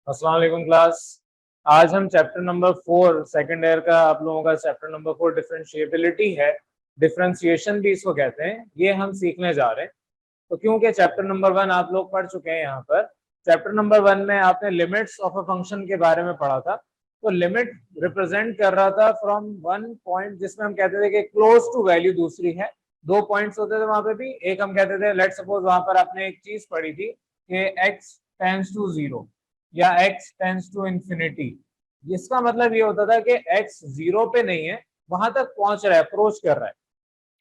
अस्सलाम वालेकुम क्लास। आज हम चैप्टर नंबर 4 सेकंड ईयर का आप लोगों का चैप्टर नंबर 4 डिफरेंशिएबिलिटी है। डिफरेंशिएशन भी इसको कहते हैं। ये हम सीखने जा रहे हैं। तो क्योंकि चैप्टर नंबर 1 आप लोग पढ़ चुके हैं, यहाँ पर चैप्टर नंबर 1 में आपने लिमिट्स ऑफ अ फंक्शन के बारे में पढ़ा था। तो लिमिट रिप्रेजेंट कर रहा था फ्रॉम वन पॉइंट, जिसमें हम कहते थे कि क्लोज टू वैल्यू दूसरी है। दो पॉइंट्स होते थे वहां पे भी। एक हम कहते थे, लेट सपोज वहां पर आपने एक चीज पढ़ी थी कि x टेंड्स टू 0 या x टेंड्स टू इंफिनिटी। जिसका मतलब ये होता था कि x 0 पे नहीं है, वहां तक पहुंच रहा है, अप्रोच कर रहा है।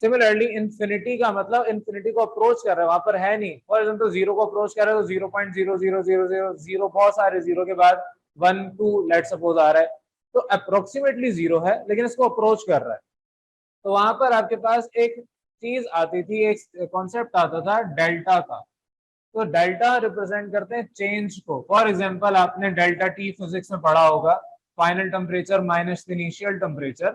सिमिलरली इंफिनिटी का मतलब इंफिनिटी को अप्रोच कर रहा है, वहां पर है नहीं। फॉर एग्जाम्पल 0 को अप्रोच कर रहा है तो 0.00000, बहुत सारे जीरो के बाद 1 2 लेट सपोज आ रहा है, तो अप्रोक्सीमेटली 0 है, लेकिन इसको अप्रोच कर रहा है। तो वहां पर आपके पास एक चीज आती थी, एक कॉन्सेप्ट आता था डेल्टा का। तो डेल्टा रिप्रेजेंट करते हैं चेंज को। फॉर एग्जाम्पल आपने डेल्टा टी फिजिक्स में पढ़ा होगा, final temperature minus initial temperature.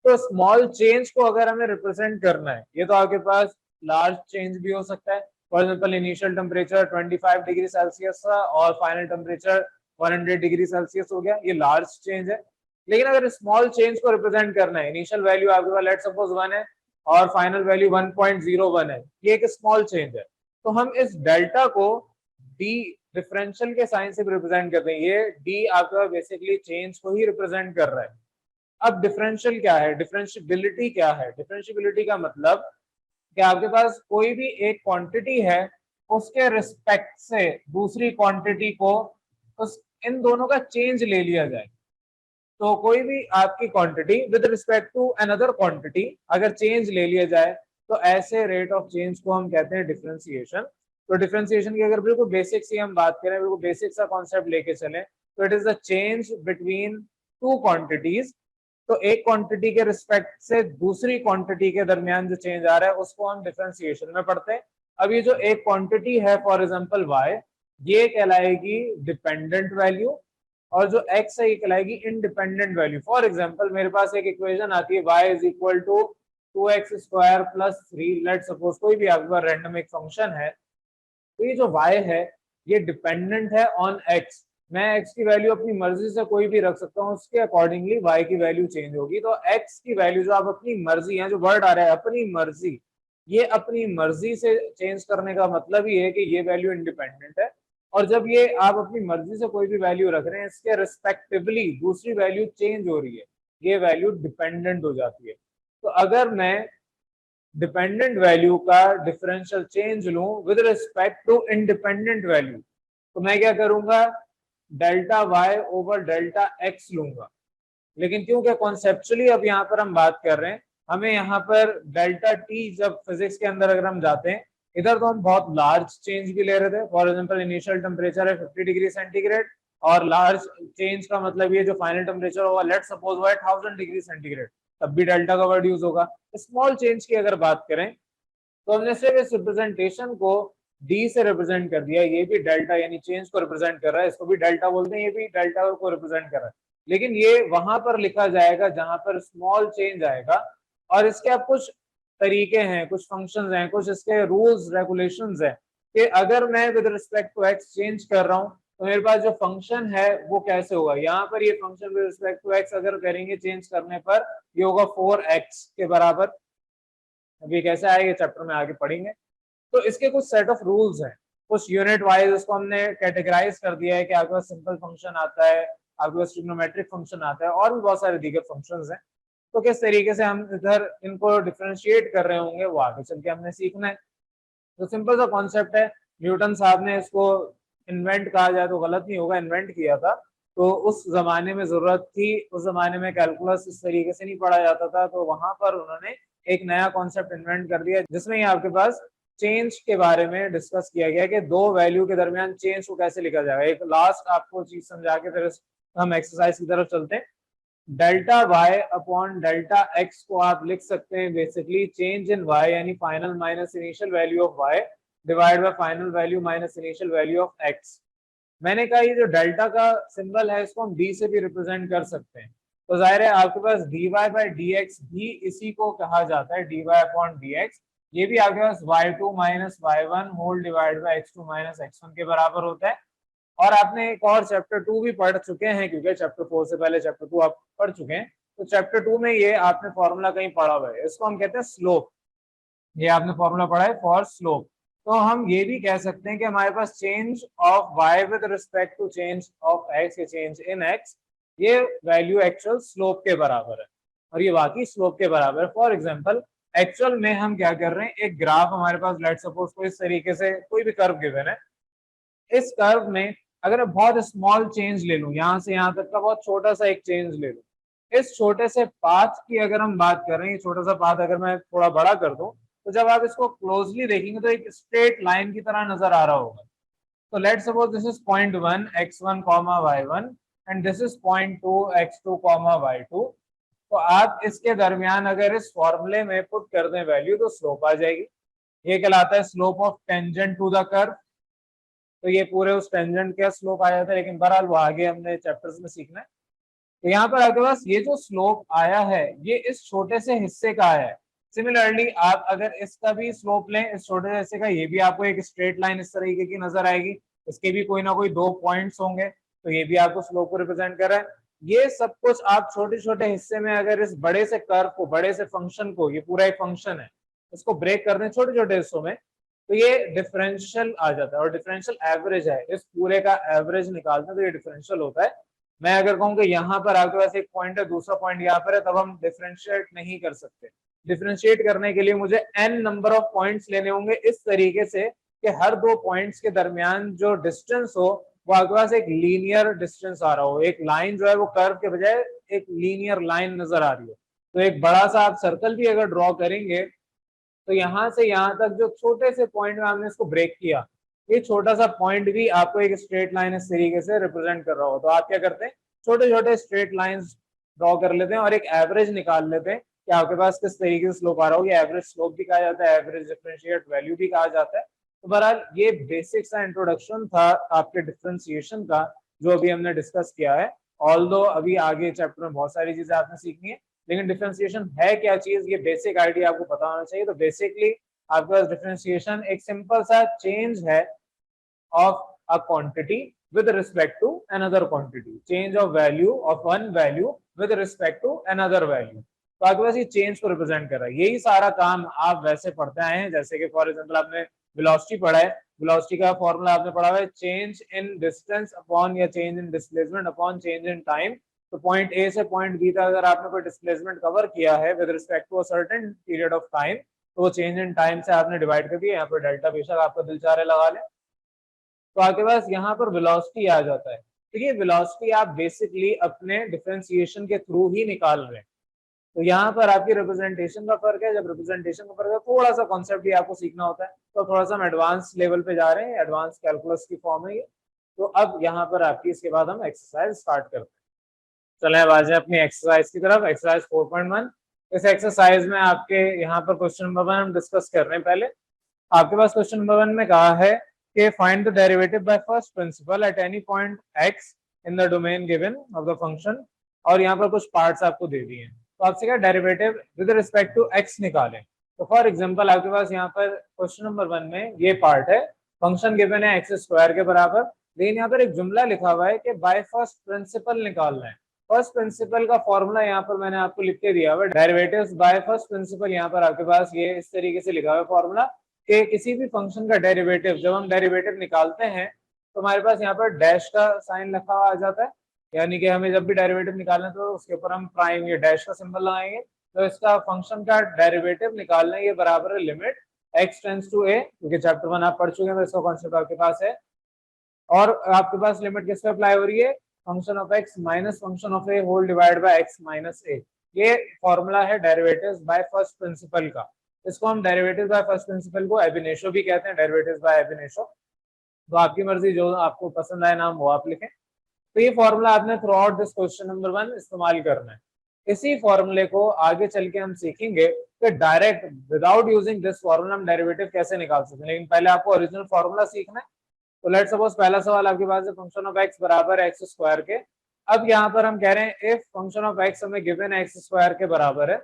तो स्मॉल चेंज को अगर हमें रिप्रेजेंट करना है, ये तो आपके पास लार्ज चेंज भी हो सकता है। For example initial temperature 25 degree Celsius था और फाइनल टेम्परेचर 100 डिग्री सेल्सियस हो गया, ये लार्ज चेंज है। लेकिन अगर स्मॉल चेंज को रिप्रेजेंट करना है, इनिशियल वैल्यू आपके पास लेट सपोज 1 है और फाइनल वैल्यू 1.01 है, ये एक स्मॉल चेंज है। तो हम इस डेल्टा को डी डिफरेंशियल के साइन से रिप्रेजेंट करते हैं। ये डी आपका बेसिकली चेंज को ही रिप्रेजेंट कर रहा है। अब डिफरेंशियल क्या है, डिफरेंशियबिलिटी क्या है? डिफरेंशियबिलिटी का मतलब कि आपके पास कोई भी एक क्वांटिटी है, उसके रिस्पेक्ट से दूसरी क्वांटिटी को, उस इन दोनों का चेंज ले लिया जाए। तो कोई भी आपकी quantity with respect to another quantity अगर चेंज ले लिया जाए, तो ऐसे रेट ऑफ चेंज को हम कहते हैं डिफरेंशिएशन। तो डिफरेंशिएशन की अगर बिल्कुल बेसिक सी हम बात करें, बिल्कुल बेसिक सा कॉन्सेप्ट लेके चलें, तो it is the change between two quantities. तो एक क्वांटिटी के रिस्पेक्ट से दूसरी क्वांटिटी के दरमियान जो चेंज आ रहा है, उसको हम डिफरेंशिएशन में पढ़ते हैं। अब ये जो एक क्वांटिटी है, फॉर एग्जांपल y, ये कहलाएगी डिपेंडेंट वैल्यू, और जो x है ये कहलाएगी इंडिपेंडेंट वैल्यू। फॉर एग्जांपल मेरे पास एक इक्वेशन आती है, y is equal to 2x² plus 3। Let suppose कोई भी आपके पास रैंडम एक फंक्शन है, तो ये जो y है ये डिपेंडेंट है ऑन x। मैं x की वैल्यू अपनी मर्जी से कोई भी रख सकता हूँ, उसके अकॉर्डिंगली y की वैल्यू चेंज होगी। तो x की वैल्यू जो आप अपनी मर्जी, है जो वर्ड आ रहा है अपनी मर्जी, ये अपनी मर्जी से चेंज करने का मतलब ही है कि ये वैल्यू इंडिपेंडेंट है। और जब ये आप अपनी मर्जी से कोई भी वैल्यू रख रहे हैं, इसके रिस्पेक्टिवली दूसरी वैल्यू चेंज हो रही है, ये वैल्यू डिपेंडेंट हो जाती है। तो अगर मैं डिपेंडेंट वैल्यू का डिफरेंशियल चेंज लूं with respect to independent value, तो मैं क्या करूंगा, delta y over delta x लूंगा। लेकिन क्योंकि कॉन्सेप्चुअली अब यहाँ पर हम बात कर रहे हैं, हमें यहाँ पर डेल्टा टी, जब फिजिक्स के अंदर अगर हम जाते हैं, इधर तो हम बहुत लार्ज चेंज भी ले रहे थे। फॉर एग्जाम्पल इनिशियल टेम्परेचर है 50 डिग्री सेंटीग्रेड, और लार्ज चेंज का मतलब ये जो फाइनल टेम्परेचर होगा लेट सपोज वो है 1000 डिग्री सेंटीग्रेड, तब भी डेल्टा का वर्ड यूज होगा। स्मॉल चेंज की अगर बात करें, तो हमने सिर्फ इस रिप्रेजेंटेशन को डी से रिप्रेजेंट कर दिया। ये भी डेल्टा यानी चेंज को रिप्रेजेंट कर रहा है, इसको भी डेल्टा बोलते हैं, ये भी डेल्टा को रिप्रेजेंट कर रहा है। लेकिन ये वहां पर लिखा जाएगा जहां पर स्मॉल चेंज आएगा। और इसके अब कुछ तरीके हैं, कुछ फंक्शंस हैं, कुछ इसके रूल्स रेगुलेशंस हैं कि अगर मैं with respect to x change कर रहा हूं, तो मेरे पास जो फंक्शन है वो कैसे होगा। यहाँ पर ये function with respect to x अगर करेंगे चेंज करने पर, ये होगा 4x के बराबर। अभी कैसे आएगा चैप्टर में आगे पढ़ेंगे। तो इसके कुछ सेट ऑफ रूल्स हैं, कुछ यूनिट वाइज उसको हमने कैटेगराइज कर दिया है कि आपके पास सिंपल फंक्शन आता है, आपके पास ट्रिग्नोमेट्रिक फंक्शन आता है, और भी बहुत सारे दीगर फंक्शंस हैं। तो किस तरीके से हम इधर इनको डिफरेंशिएट कर रहे होंगे, वो आगे चल के हमने सीखना है। तो सिंपल सा कॉन्सेप्ट है, न्यूटन साहब ने इसको इन्वेंट कहा जाए तो गलत नहीं होगा, इन्वेंट किया था। तो उस जमाने में जरूरत थी, उस जमाने में कैलकुलस इस तरीके से नहीं पढ़ा जाता था, तो वहां पर उन्होंने एक नया कॉन्सेप्ट इन्वेंट कर दिया, जिसमें ये आपके पास चेंज के बारे में डिस्कस किया गया कि दो वैल्यू के दरमियान चेंज को कैसे लिखा जाएगा। एक लास्ट आपको चीज समझा के फिर हम एक्सरसाइज की तरफ चलते हैं। Delta y upon delta x को आप लिख सकते हैं बेसिकली चेंज इन वाई, यानी final minus initial value of y divide by final value minus initial value of x. मैंने कहा ये जो डेल्टा का सिंबल है, इसको हम डी से भी रिप्रेजेंट कर सकते हैं। तो जाहिर है आपके पास D Y by D X भी इसी को कहा जाता है, D Y upon D X. ये भी आपके पास y2 minus y1 whole divide by x2 minus x1 के बराबर होता है। और आपने एक और चैप्टर 2 भी पढ़ चुके हैं, क्योंकि चैप्टर 4 से पहले चैप्टर 2 आप पढ़ चुके हैं, तो चैप्टर 2 में ये आपने फॉर्मूला कहीं पढ़ा हुआ है, इसको हम कहते हैं स्लोप। ये आपने फॉर्मूला पढ़ा है फॉर स्लोप। तो हम ये भी कह सकते हैं कि हमारे पास change of y with respect to change of x या चेंज इन x, ये वैल्यू एक्चुअल स्लोप के बराबर है और ये वाकई स्लोप के बराबर है। फॉर एग्जांपल एक्चुअल में हम क्या कर रहे हैं, एक ग्राफ हमारे पास लेट सपोज को इस तरीके से कोई भी कर्व गिवन है, इस कर्व में अगर मैं बहुत स्मॉल चेंज ले लूं, यहां से यहां तक का बहुत छोटा सा एक चेंज ले लूं, इस छोटे से पाथ की अगर हम बात कर रहे हैं, ये छोटा सा पाथ अगर मैं थोड़ा बड़ा कर दूं, तो जब आप इसको क्लोजली देखेंगे तो एक स्ट्रेट लाइन की तरह नजर आ रहा होगा। तो let suppose this is point 1 x1 y1 and this is point 2 x2 y2। तो आप इसके दरमियान अगर इस फॉर्मूले में पुट कर दें वैल्यू, तो स्लोप आ जाएगी। ये कहलाता है slope of tangent to the curve. तो ये पूरे उस टेंजेंट का स्लोप आ जाता है, लेकिन बहरहाल वो आगे हमने चैप्टर्स में सीखना है। तो यहाँ पर आपके पास ये जो स्लोप आया है, ये इस छोटे से हिस्से का आया है। सिमिलरली आप अगर इसका भी स्लोप लें, इस छोटे से हिस्से का, ये भी आपको एक स्ट्रेट लाइन इस तरीके की नजर आएगी, इसके भी कोई ना कोई 2 पॉइंट्स होंगे, तो ये भी आपको स्लोप को रिप्रेजेंट कर रहा है। ये सब कुछ आप छोटे छोटे हिस्से में अगर इस बड़े से कर्व को, बड़े से फंक्शन को, ये पूरा एक फंक्शन है, इसको ब्रेक कर दें छोटे छोटे हिस्सों में, तो ये डिफरेंशियल आ जाता है। और डिफरेंशियल एवरेज है, इस पूरे का एवरेज निकालते हैं तो ये डिफरेंशियल होता है। मैं अगर कहूँ कि यहाँ पर आपके पास एक पॉइंट है, दूसरा पॉइंट यहाँ पर है, तब हम डिफरेंशिएट नहीं कर सकते। डिफरेंशिएट करने के लिए मुझे n नंबर ऑफ पॉइंट्स लेने होंगे इस तरीके से कि हर 2 पॉइंट्स के दरमियान जो डिस्टेंस हो वो आपके पास एक लीनियर डिस्टेंस आ रहा हो, एक लाइन जो है वो कर्व के बजाय एक लीनियर लाइन नजर आ रही हो। तो एक बड़ा सा आप सर्कल भी अगर ड्रॉ करेंगे, तो यहाँ से यहाँ तक जो छोटे से पॉइंट में हमने इसको ब्रेक किया, ये छोटा सा पॉइंट भी आपको एक स्ट्रेट लाइन इस तरीके से रिप्रेजेंट कर रहा हो। तो आप क्या करते हैं, छोटे छोटे स्ट्रेट लाइंस ड्रॉ कर लेते हैं और एक एवरेज निकाल लेते हैं कि आपके पास किस तरीके से स्लोप आ रहा हो। ये एवरेज स्लोप भी कहा जाता है, एवरेज डिफरेंशिएट वैल्यू भी कहा जाता है। तो बहरहाल ये बेसिक सा इंट्रोडक्शन था आपके डिफरेंशिएशन का, जो अभी हमने डिस्कस किया है। ऑल्दो अभी आगे चैप्टर में बहुत सारी चीजें आपने सीखनी है, लेकिन डिफरेंशिएशन है क्या चीज, ये बेसिक आइडिया आपको पता होना चाहिए। तो बेसिकली आपके पास डिफरेंशिएशन एक सिंपल सा चेंज है of a quantity with respect to another quantity, change of value of one value with respect to another value। तो आपके पास ये चेंज को रिप्रेजेंट कर रहा है। यही सारा काम आप वैसे पढ़ते आए हैं, जैसे कि फॉर एग्जांपल आपने वेलोसिटी पढ़ा है, वेलोसिटी का फॉर्मूला आपने पढ़ा हुआ है चेंज इन डिस्टेंस अपॉन या change in displacement upon change in time. तो पॉइंट ए से पॉइंट बी तक अगर आपने कोई डिस्प्लेसमेंट कवर किया है with respect to a certain period of time, तो वो चेंज इन टाइम से आपने डिवाइड कर दिया। यहाँ पर डेल्टा बेशक आपका दिल चाह रहा है लगा लें। तो आपके पास यहाँ पर वेलोसिटी आ जाता है। तो ये वेलोसिटी आप बेसिकली अपने डिफरेंशिएशन के थ्रू ही निकाल रहे हैं। तो यहाँ पर आपकी रिप्रेजेंटेशन का फर्क है। जब रिप्रेजेंटेशन का फर्क है, थोड़ा सा कॉन्सेप्ट भी आपको सीखना होता है। तो थोड़ा सा हम एडवांस लेवल पे जा रहे हैं, एडवांस कैलकुलस की फॉर्म है ये। तो अब यहाँ पर आपकी, इसके बाद हम एक्सरसाइज स्टार्ट करते हैं। चले अब आ जाए अपनी एक्सरसाइज की तरफ। एक्सरसाइज 4.1। इस एक्सरसाइज में आपके यहाँ पर क्वेश्चन नंबर 1 हम डिस्कस कर रहे हैं। पहले आपके पास क्वेश्चन नंबर 1 में कहा है कि find the derivative by first principal at any point x in the domain given of the function. और यहाँ पर कुछ पार्ट्स आपको दे दिए हैं, तो आपसे क्या derivative with respect to x निकालें। तो फॉर एग्जांपल आपके पास यहाँ पर क्वेश्चन नंबर 1 में ये पार्ट है, फंक्शन गिवन है x स्क्वायर के बराबर, लेकिन यहाँ पर एक जुमला लिखा हुआ है कि बाय फर्स्ट प्रिंसिपल निकालना है। फर्स्ट प्रिंसिपल का फॉर्मूला यहाँ पर मैंने आपको लिख के दिया हुआ है, डेरिवेटिव्स बाय फर्स्ट प्रिंसिपल। यहाँ पर आपके पास ये इस तरीके से लिखा हुआ है फॉर्मूला कि किसी भी फंक्शन का डेरिवेटिव, जब हम डेरिवेटिव निकालते हैं तो हमारे पास यहाँ पर डैश का साइन लिखा हुआ आ जाता है, यानी कि हमें जब भी डेरिवेटिव निकालना है तो उसके ऊपर हम प्राइम या डैश का सिंबल लगाएंगे। तो इसका फंक्शन का डेरिवेटिव निकालना है, ये बराबर है limit x tends to a, क्योंकि चैप्टर 1 आप पढ़ चुके हैं तो इसका कॉन्सेप्ट आपके पास है। और आपके पास लिमिट किस पे अप्लाई हो रही है, function of x minus function of a whole divide by x minus a। ये फॉर्मूला है डेरिवेटिव्स बाय फर्स्ट प्रिंसिपल का। इसको हम डेरिवेटिव बाय फर्स्ट प्रिंसिपल को एब इनिशियो भी कहते हैं, डेरिवेटिव्स बाय एब इनिशियो। तो आपकी मर्जी, जो आपको पसंद आए नाम वो आप लिखें। तो ये फॉर्मूला आपने through out this question number 1 इस्तेमाल करना है। इसी फॉर्मूले को आगे चल के हम सीखेंगे कि direct without using this formula हम डेरिवेटिव कैसे निकाल सकते हैं, लेकिन पहले आपको ओरिजिनल फॉर्मूला सीखना है। तो लेट्स सपोज पहला सवाल आपके पास है फंक्शन ऑफ x बराबर है x स्क्वायर के। अब यहाँ पर हम कह रहे हैं इफ फंक्शन ऑफ x हमें गिवन x स्क्वायर के बराबर है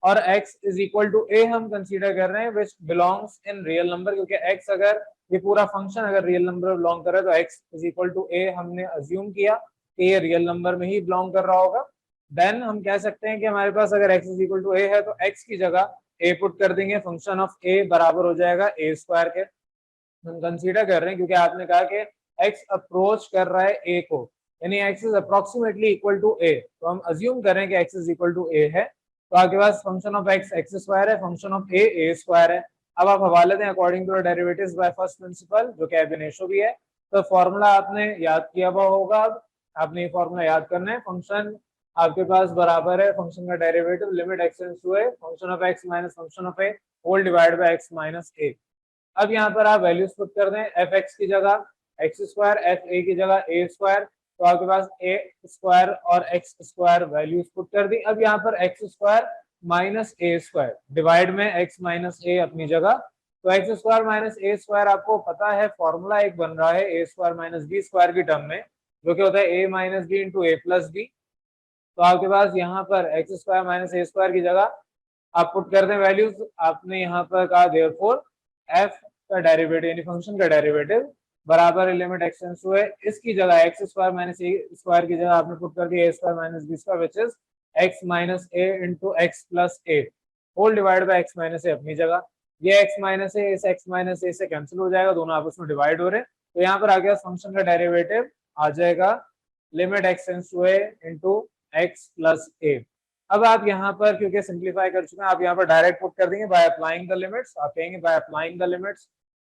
और x is equal to a हम कंसीडर कर रहे हैं which belongs in real number, क्योंकि x अगर ये पूरा फंक्शन अगर रियल नंबर बिलोंग करे तो x is equal to a हमने अज्यूम किया कि ये रियल नंबर में ही बिलोंग कर रहा होगा। देन हम कह सकते हैं कि हमारे पास अगर x is equal to a है तो x की जगह a पुट कर देंगे, फंक्शन ऑफ a बराबर हो जाएगा a स्क्वायर के। हम कंसीडर कर रहे हैं क्योंकि आपने कहा कि x अप्रोच कर रहा है a को, यानी x is approximately equal to a, तो हम अज्यूम करें कि x is equal to a है, तो आपके पास फंक्शन ऑफ x स्क्वायर है, फंक्शन ऑफ a स्क्वायर है। अब आप हवाले दें according to derivatives by first principle, जो कि ab initio भी है। तो फॉर्मूला आपने याद किया हुआ होगा, आपने ये फॉर्मूला याद करना है। फंक्शन आपके पास बराबर है फंक्शन का derivative limit x tends to a function of x minus function of a whole divide by x minus a। अब यहाँ पर आप वैल्यूज पुट कर दें, एफ एक्स की जगह एक्स स्क्वायर, एफ ए की जगह ए स्क्वायर, तो आपके पास ए स्क्वायर और एक्स स्क्वायर वैल्यूज पुट कर दी। अब यहाँ पर x square minus A square divide में एक्स माइनस ए अपनी जगह, तो x square minus A square आपको पता है फॉर्मूला एक बन रहा है ए स्क्वायर माइनस बी स्क्वायर की टर्म में, जो कि होता है ए माइनस बी इंटू ए प्लस बी। तो आपके पास यहाँ पर x square minus A square की जगह आप पुट कर दें वैल्यूज। आपने यहाँ पर कहा देयरफॉर एफ का डेरिवेटिव यानी फंक्शन का डेरिवेटिव बराबर limit x tends to a, इसकी जगह X square minus A square की जगह आपने पुट कर दिया A square minus B square which is X minus A into X plus A whole divide by x minus ए अपनी जगह। ये एक्स माइनस ए इस एक्स माइनस ए से कैंसिल हो जाएगा, दोनों आपस में डिवाइड हो रहे हैं, तो यहाँ पर आ गया फंक्शन का डेरिवेटिव आ जाएगा limit x tends to a into X plus A. अब आप यहाँ पर क्योंकि सिंप्लीफाई कर चुके हैं, आप यहाँ पर डायरेक्ट पुट कर देंगे बाय अप्लाइंग द लिमिट्स। आप कहेंगे बाय अप्लाइंग द लिमिट्स,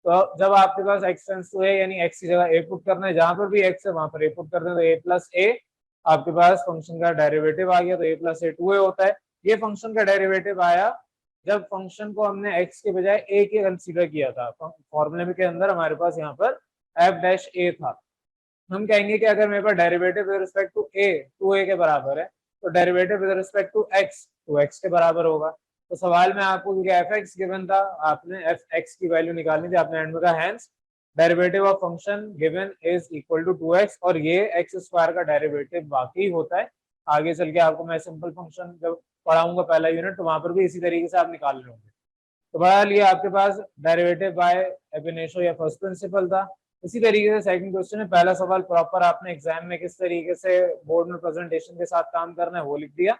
तो जब आपके पास x टेंड्स टू a यानी x की जगह a पुट करना है, जहां पर भी x है वहां पर a पुट कर दें, तो a प्लस a आपके पास फंक्शन का डेरिवेटिव आ गया, तो a प्लस a 2a होता है। ये फंक्शन का डेरिवेटिव आया जब फंक्शन को हमने x के बजाय a के कंसीडर किया था। फॉर्मूले के अंदर हमारे पास यहाँ पर f डैश a था। हम कहेंगे कि अगर मेरे पास derivative with respect to a 2a के बराबर है, तो derivative with respect to x 2x के बराबर होगा। तो सवाल में आपको क्योंकि एफ एक्स गिवन था, आपने एफ एक्स की वैल्यू निकालनी थी, आपने एंड में कहा hence derivative of function given is equal to 2x, और ये एक्स स्क्वायर का डेरिवेटिव वाकई होता है। आगे चल के आपको मैं सिंपल फंक्शन जब पढ़ाऊंगा पहला यूनिट, तो वहां पर भी इसी तरीके से आप निकाल रहे होंगे। तो बहरहाल ये आपके पास डेरिवेटिव बाय ab initio या फर्स्ट प्रिंसिपल था। इसी तरीके से सेकंड क्वेश्चन है, पहला सवाल प्रॉपर आपने एग्जाम में किस तरीके से बोर्ड में प्रेजेंटेशन के साथ काम करना है वो लिख दिया।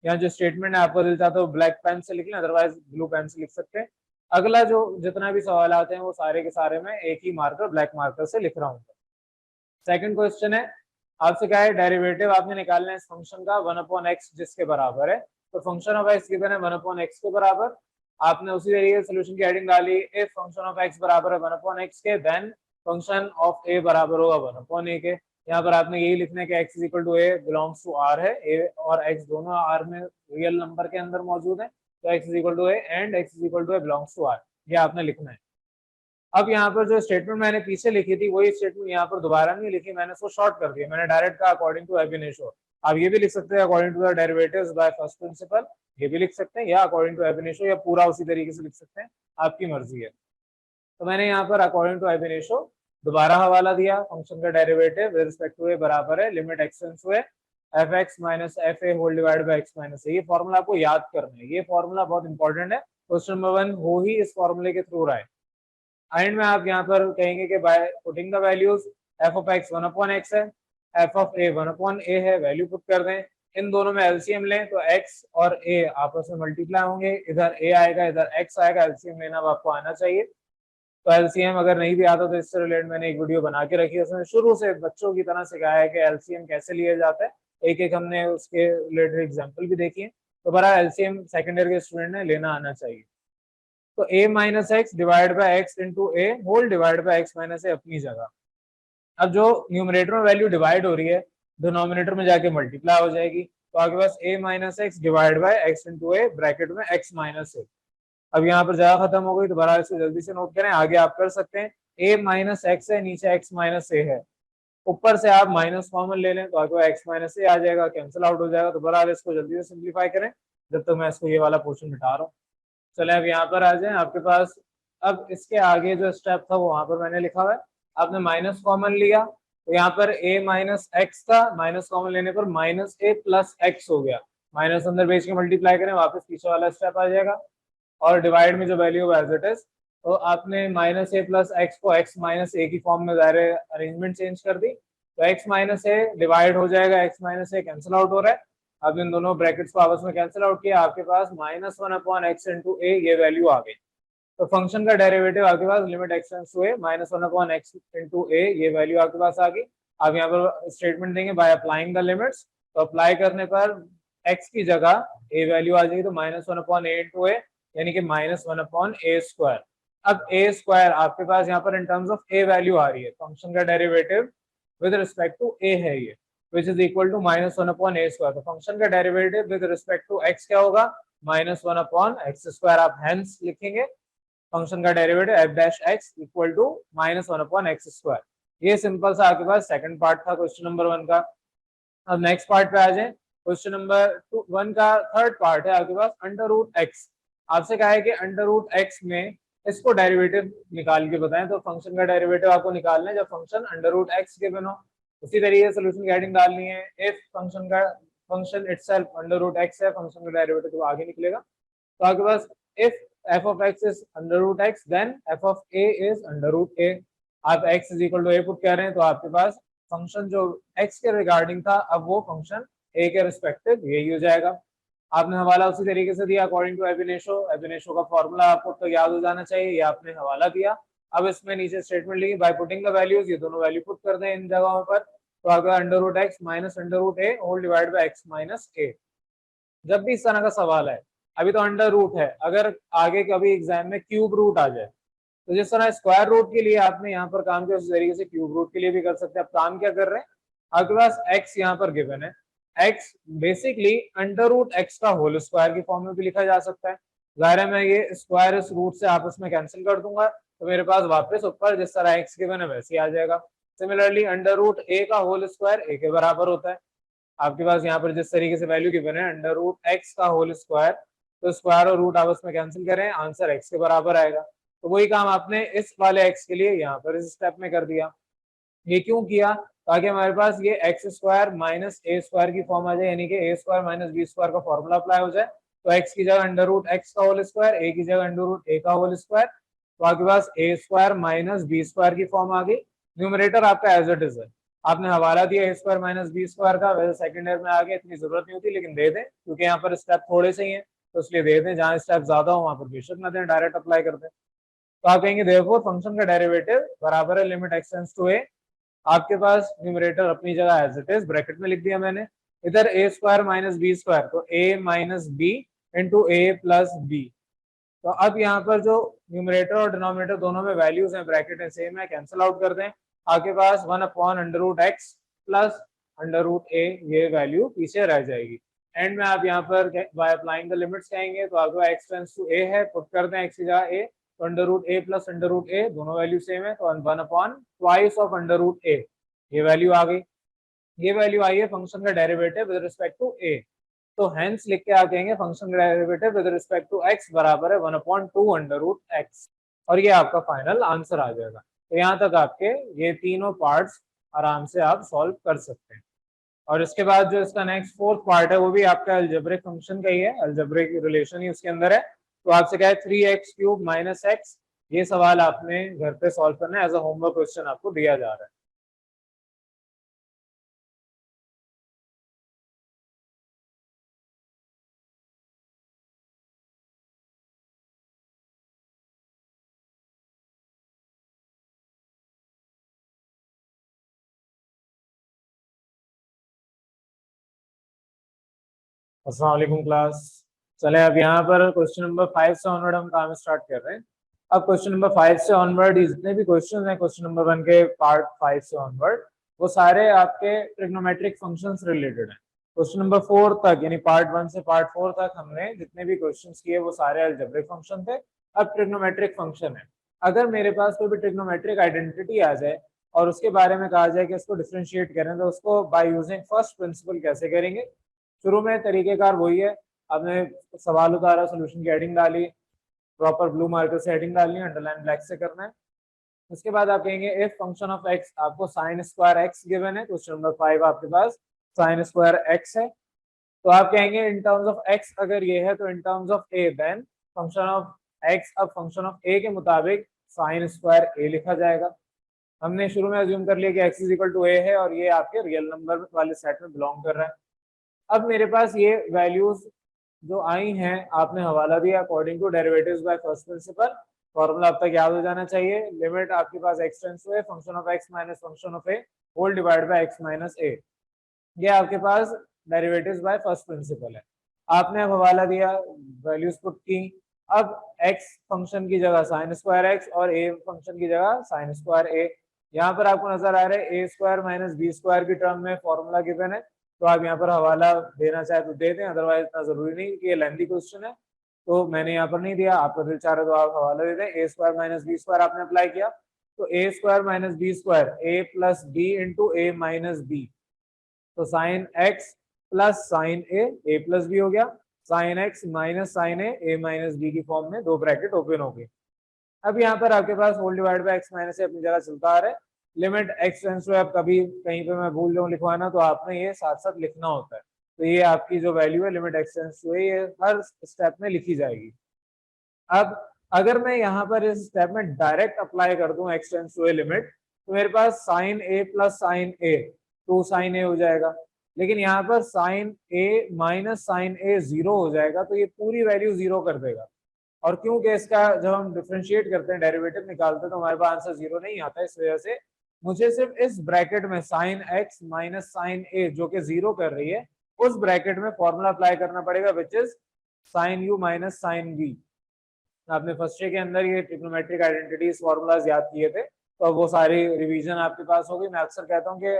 यहाँ जो स्टेटमेंट है आपको दिल चाहता है ब्लैक पेन से लिख लें, अदरवाइज ब्लू पेन से लिख सकते हैं। अगला जो जितना भी सवाल आते हैं वो सारे के सारे मैं एक ही मार्कर ब्लैक मार्कर से लिख रहा हूँ। सेकंड क्वेश्चन है, आपसे क्या है डेरिवेटिव आपने निकालना है इस फंक्शन का 1/x जिसके बराबर है, तो फंक्शन ऑफ x गिवन है 1/x के बराबर। आपने उसी तरीके से सोल्यूशन की हेडिंग डाली, इफ फंक्शन ऑफ x बराबर है 1/x के, देन फंक्शन ऑफ a बराबर होगा 1/a के। यहाँ पर आपने यही लिखना है कि x is equal to a belongs to r है, a और x दोनों r में रियल नंबर के अंदर मौजूद है, तो x is equal to a and x is equal to a belongs to r, ये आपने लिखना है। अब यहाँ पर जो स्टेटमेंट मैंने पीछे लिखी थी वही स्टेटमेंट यहाँ पर दोबारा नहीं लिखी, मैंने उसको शॉर्ट कर दिया, मैंने डायरेक्ट कहा अकॉर्डिंग टू ab initio। आप ये भी लिख सकते हैं according to the derivatives by first principle, ये भी लिख सकते हैं, या अकॉर्डिंग टू ab initio, या पूरा उसी तरीके से लिख सकते हैं, आपकी मर्जी है। तो मैंने यहाँ पर अकॉर्डिंग टू ab initio दोबारा हवाला दिया, फंक्शन का derivative with respect to a बराबर है limit x tends to a F X minus F A whole divide by x minus A. ये फॉर्मूला आपको याद करना है, ये फॉर्मूला बहुत इंपॉर्टेंट है, क्वेश्चन नंबर 1 हो ही इस फॉर्मूले के थ्रू रहा है। एंड में आप यहाँ पर कहेंगे कि bye putting the values F of x 1/x है, एफ ऑफ ए 1/a है, वैल्यू पुट कर दें, इन दोनों में एलसीएम लें तो x और a आपस में मल्टीप्लाई होंगे, इधर a आएगा इधर x आएगा, एलसीएम लेना आपको आना चाहिए। तो एलसीएम अगर नहीं भी आता तो इससे रिलेटेड मैंने एक वीडियो बना के रखी है, उसमें शुरू से बच्चों की तरह सिखाया है कि एलसीएम कैसे लिया जाता है, एक एक हमने उसके रिलेटेड एग्जाम्पल भी देखी है। तो बड़ा एलसीएम सेकेंड ईयर के स्टूडेंट ने लेना आना चाहिए। तो a minus x divide by X into A whole divide by X minus ए अपनी जगह। अब जो न्यूमरेटर में वैल्यू डिवाइड हो रही है डिनोमिनेटर में जाके मल्टीप्लाई हो जाएगी, तो आपके पास a minus x divide by X into A bracket में x माइनस ए। अब यहाँ पर जगह खत्म हो गई, दोबारा इसको जल्दी से नोट करें, आगे आप कर सकते हैं a माइनस एक्स है, नीचे x माइनस ए है, ऊपर से आप माइनस कॉमन ले लें तो आपके पास x माइनस ए आ जाएगा, कैंसिल आउट हो जाएगा। तो बराबर इसको जल्दी से सिंप्लीफाई करें जब तक मैं इसको ये वाला पोर्शन मिटा रहा हूँ। चले अब यहाँ पर आ जाए आपके पास, अब इसके आगे जो स्टेप था वो वहां पर मैंने लिखा हुआ है, आपने माइनस कॉमन लिया तो यहाँ पर a माइनस एक्स था, माइनस कॉमन लेने पर माइनस ए प्लस एक्स हो गया, माइनस अंदर भेज के मल्टीप्लाई करें वापस पीछे वाला स्टेप आ जाएगा, और डिवाइड में जो वैल्यू एज इट इज तो आपने माइनस ए प्लस एक्स को एक्स माइनस ए की फॉर्म में ज़ाहिर अरेंजमेंट चेंज कर दी, तो एक्स माइनस ए डिवाइड हो जाएगा, एक्स माइनस ए कैंसिल आउट हो रहा है। अब इन दोनों ब्रैकेट्स को आपस में कैंसिल आउट किया, आपके पास minus one upon X into A ये वैल्यू आ गई। तो फंक्शन का डेरिवेटिव आपके पास limit x tends to A minus one upon X into A ये वैल्यू आपके पास आ गई। आप यहाँ पर स्टेटमेंट देंगे बाय अप्लाइंग द लिमिट्स, तो अप्लाई करने पर एक्स की जगह ए वैल्यू आ जाएगी, तो minus one upon A into A यानी कि minus one upon A square. अब ए स्क्वायर आपके पास यहाँ पर in terms of A value आ रही है, फंक्शन का derivative with respect to A है ये, which is equal to minus one upon A square. तो फंक्शन का derivative with respect to X क्या होगा, minus one upon x square. आप हेंस लिखेंगे फंक्शन का derivative f dash x equal to minus one upon x square. ये simple सा आपके पास सेकंड पार्ट था क्वेश्चन नंबर 1 का। अब नेक्स्ट पार्ट पे आ जाए, क्वेश्चन नंबर 1 का थर्ड पार्ट है आपके पास अंडर रूट एक्स। आपसे कहा है कि अंडर रूट एक्स में इसको डेरिवेटिव निकाल के बताएं, तो फंक्शन का डेरिवेटिव आपको निकालना है जब फंक्शन अंडर रूट एक्स के बिना। उसी तरीके सोल्यूशन की हेडिंग डालनी है, if function itself under root x है, फंक्शन का डेरिवेटिव तो आगे निकलेगा। तो आपके पास if f of x is under root x then f of a is under root a। आप x is equal to a put कर रहे हैं, तो आपके पास फंक्शन जो x के रिगार्डिंग था अब वो फंक्शन a के रिस्पेक्टिव यही हो जाएगा। आपने हवाला उसी तरीके से दिया अकॉर्डिंग टू एबिनेशो का फॉर्मूला आपको तो याद हो जाना चाहिए, ये आपने हवाला दिया। अब इसमें नीचे स्टेटमेंट लिखी बाय पुटिंग द वैल्यूज, ये दोनों वैल्यू पुट कर दें इन जगहों पर, तो आपका under root X minus under root A whole divide by x minus A. जब भी इस तरह का सवाल है, अभी तो अंडर रूट है, अगर आगे कभी एग्जाम में क्यूब रूट आ जाए तो जिस तरह स्क्वायर रूट के लिए आपने यहाँ पर काम किया उस तरीके से क्यूब रूट के लिए भी कर सकते हैं। आप काम क्या कर रहे हैं, आपके पास x यहाँ पर गिवन है, x basically under root x का होल स्क्वायर की फॉर्म में भी लिखा जा सकता है। जाहिर है मैं ये स्क्वायर इस रूट से आपस में कैंसिल कर दूंगा, तो मेरे पास वापस ऊपर जिस तरह x गिवन है वैसे ही आ जाएगा। सिमिलरली अंडर रूट a का होल स्क्वायर a के बराबर होता है। आपके पास यहाँ पर जिस तरीके से वैल्यू गिवन है अंडर रूट एक्स का होल स्क्वायर, तो स्क्वायर और रूट आपस में कैंसिल करें, आंसर एक्स के बराबर आएगा। तो वही काम आपने इस वाले एक्स के लिए यहाँ पर इस स्टेप में कर दिया। ये क्यों किया, ताकि हमारे पास ये x square minus A square की फॉर्म आ जाए, यानी कि ए स्क्वायर माइनस बी स्क्वायर का फॉर्मूला अप्लाई हो जाए। तो एक्स की जगह अंडर रूट एक्स का होल स्क्वायर, ए की जगह अंडर रूट ए का होल स्क्वायर, तो आपके पास ए स्क्वायर माइनस बी स्क्वायर की फॉर्म आ गई। न्यूमरेटर आपका एज इट इज है, आपने हवाला दिया A square minus B square का, वैसे सेकंड ईयर में आगे इतनी जरूरत नहीं होती, लेकिन दे दें क्योंकि यहाँ पर स्टेप थोड़े से ही हैं, तो इसलिए दे दें। जहाँ स्टेप ज्यादा हो वहां पर बेशक ना दें, डायरेक्ट अप्लाई कर दें। तो आप कहेंगे देयरफॉर फंक्शन का डेरिवेटिव बराबर है लिमिट एक्स टेंड्स टू ए। आपके पास न्यूमरेटर अपनी जगह एज इट इज ब्रैकेट में लिख दिया मैंने, इधर ए स्क्वायर माइनस बी स्क्वायर, तो ए माइनस बी इंटू ए प्लस बी। तो अब यहाँ पर जो न्यूमरेटर और डिनोमिनेटर दोनों में वैल्यूज हैं ब्रैकेट है सेम है, कैंसिल आउट कर दें। आपके पास one upon under root X plus under root A ये वैल्यू पीछे रह जाएगी। एंड में आप यहाँ पर बाय अप्लाइंग द लिमिट्स कहेंगे, तो आपको एक्स टेंड्स टू ए है, पुट कर दें एक्स की जगह ए, तो under root A plus under root A दोनों वैल्यू सेम है, तो one upon twice of under root A ये वैल्यू आ गई। ये वैल्यू आई है फंक्शन का derivative with respect to a. तो हेंस लिख के आप कहेंगे फंक्शन का derivative with respect to x बराबर है one upon two under root x, और ये आपका फाइनल आंसर आ जाएगा। तो यहाँ तक आपके ये तीनों पार्ट्स आराम से आप सॉल्व कर सकते हैं। और इसके बाद जो इसका नेक्स्ट फोर्थ पार्ट है वो भी आपका अलजेब्रिक फंक्शन का ही है, अलजेब्रिक रिलेशन ही उसके अंदर है। तो आपसे क्या है 3x क्यूब माइनस एक्स, ये सवाल आपने घर पे सॉल्व करना है, एज अ होमवर्क क्वेश्चन आपको दिया जा रहा है। अस्सलाम वालेकुम क्लास। चले अब यहाँ पर क्वेश्चन नंबर 5 से ऑनवर्ड हम काम स्टार्ट कर रहे हैं। अब क्वेश्चन नंबर 5 से ऑनवर्ड जितने भी क्वेश्चन हैं क्वेश्चन नंबर 1 के पार्ट 5 से ऑनवर्ड, वो सारे आपके ट्रिग्नोमेट्रिक फंक्शंस रिलेटेड हैं। क्वेश्चन नंबर 4 तक यानी पार्ट 1 से पार्ट 4 तक हमने जितने भी क्वेश्चंस किए वो सारे अलजेब्रिक फंक्शन थे। अब ट्रिग्नोमेट्रिक फंक्शन है, अगर मेरे पास कोई भी ट्रिग्नोमेट्रिक आइडेंटिटी आ जाए और उसके बारे में कहा जाए कि इसको डिफरेंशिएट करें, तो उसको बाय यूजिंग फर्स्ट प्रिंसिपल कैसे करेंगे। शुरू में तरीकेकार वही है, आपने सवाल उतारा, सोल्यूशन की हेडिंग डाली, प्रॉपर ब्लू मार्कर से हेडिंग डालनी है, अंडरलाइन ब्लैक से करना है। उसके बाद आप कहेंगे इफ फंक्शन ऑफ एक्स, आपको साइन स्क्वायर एक्स गिवन है, क्वेश्चन नंबर 5 आपके पास साइन स्क्वायर एक्स है, तो आप कहेंगे इन टर्म्स ऑफ एक्स अगर ये है तो in terms of a then function of x अब फंक्शन ऑफ ए के मुताबिक साइन स्क्वायर ए लिखा जाएगा। हमने शुरू में अज्यूम कर लिया कि x is equal to A है और ये आपके रियल नंबर वाले सेट में बिलोंग कर रहा है। अब मेरे पास ये वैल्यूज जो आई हैं आपने हवाला दिया according to derivatives by first principle. Formula अब तक याद हो जाना चाहिए, लिमिट आपके पास X tends to A function of X minus function of A whole divide by x minus A. ये आपके पास डेरिवेटिव्स बाय फर्स्ट प्रिंसिपल है। आपने अब हवाला दिया, वैल्यूज पुट की। अब एक्स फंक्शन की जगह साइन स्क्वायर एक्स और ए फंक्शन की जगह साइन स्क्वायर ए। यहाँ पर आपको नजर आ रहा है ए स्क्वायर माइनस बी स्क्वायर की टर्म में फॉर्मूला गिवन है, तो आप यहाँ पर हवाला देना चाहे तो दे दें, अदरवाइज इतना जरूरी नहीं कि ये लेंथी क्वेश्चन है तो मैंने यहाँ पर नहीं दिया। आपका दिल चाह रहा तो आप हवाला दे दें। ए स्क्वायर माइनस बी स्क्वायर आपने अप्लाई किया तो ए square minus B square A plus b into a minus B, तो sine x plus sine a plus B हो गया, sign X minus sine a minus B की फॉर्म में दो bracket open हो गए। अब यहाँ पर आपके पास whole divide by x minus ए अपनी जगह चलता आ रहा है। लिमिट एक्स टेंड्स टू, अब कभी कहीं पे मैं भूल जाऊँ लिखवाना तो आपने ये साथ साथ लिखना होता है। तो ये आपकी जो वैल्यू है लिमिट एक्स टेंड्स टू ये हर स्टेप में लिखी जाएगी। अब अगर मैं यहाँ पर इस स्टेप में डायरेक्ट अप्लाई कर दूं x tends to a limit, तो मेरे पास sine a plus sine a 2 sine a हो जाएगा, लेकिन यहाँ पर sine a minus sine a 0 हो जाएगा, तो ये पूरी वैल्यू 0 कर देगा। और क्योंकि इसका जब हम डिफरेंशिएट करते हैं डेरिवेटिव निकालते हैं तो हमारे पास आंसर 0 नहीं आता, इस वजह से मुझे सिर्फ इस ब्रैकेट में साइन एक्स माइनस साइन ए जो कि 0 कर रही है उस ब्रैकेट में फॉर्मूला अप्लाई करना पड़ेगा, which is sine u minus sine b. आपने फर्स्ट ईयर के अंदर ये ट्रिग्नोमेट्रिक आइडेंटिटीज फॉर्मूलाज याद किए थे, तो वो सारी रिवीजन आपके पास होगी। मैं अक्सर कहता हूँ कि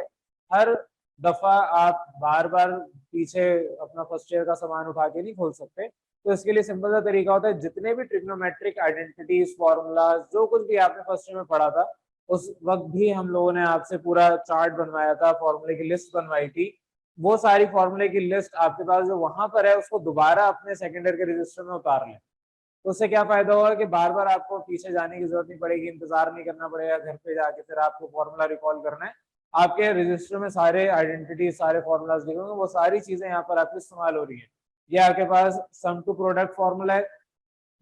हर दफा आप बार बार पीछे अपना फर्स्ट ईयर का सामान उठा के नहीं खोल सकते, तो इसके लिए सिंपल सा तरीका होता है, जितने भी ट्रिग्नोमेट्रिक आइडेंटिटीज फॉर्मूलाज जो कुछ भी आपने फर्स्ट ईयर में पढ़ा था उस वक्त भी हम लोगों ने आपसे पूरा चार्ट बनवाया था, फॉर्मूले की लिस्ट बनवाई थी। वो सारी फॉर्मूले की लिस्ट आपके पास जो वहां पर है उसको दोबारा अपने सेकेंड ईयर के रजिस्टर में उतार लें, तो उससे क्या फायदा होगा कि बार बार आपको पीछे जाने की जरूरत नहीं पड़ेगी, इंतजार नहीं करना पड़ेगा घर पे जाके फिर आपको फॉर्मूला रिकॉल करना है। आपके रजिस्टर में सारे आइडेंटिटी सारे फॉर्मूलाज लिखे होंगे, वो सारी चीजें यहाँ पर आपकी इस्तेमाल हो रही है। ये आपके पास सम टू प्रोडक्ट फॉर्मूला है,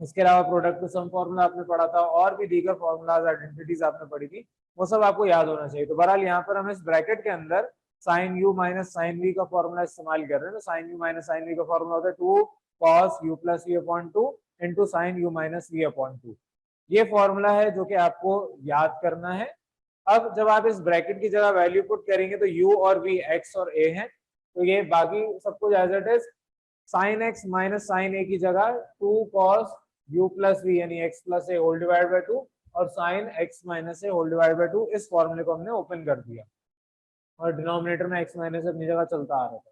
इसके अलावा प्रोडक्ट टू सम फॉर्मूला आपने पढ़ा था, और भी दीगर फॉर्मूलाज आइडेंटिटीज आपने पढ़ी थी, वो सब आपको याद होना चाहिए। तो बहरहाल यहाँ पर हम इस ब्रैकेट के अंदर sine u minus sine v का फॉर्मूला इस्तेमाल कर रहे हैं। तो sine u minus sine v का फॉर्मूला होता है 2 cos u plus v upon 2 into sine u minus v upon 2। ये फॉर्मूला है जो कि आपको याद करना है। अब जब आप इस ब्रैकेट की जगह वैल्यू पुट करेंगे तो u और v x और a है, तो ये बाकी सब कुछ as it is sine x minus sine a की जगह 2 cos u प्लस v यानी x plus a whole divide by 2 और sine x minus a whole divide by 2, इस फॉर्मूले को हमने ओपन कर दिया और डिनोमिनेटर में x माइनस अपनी जगह चलता आ रहा था।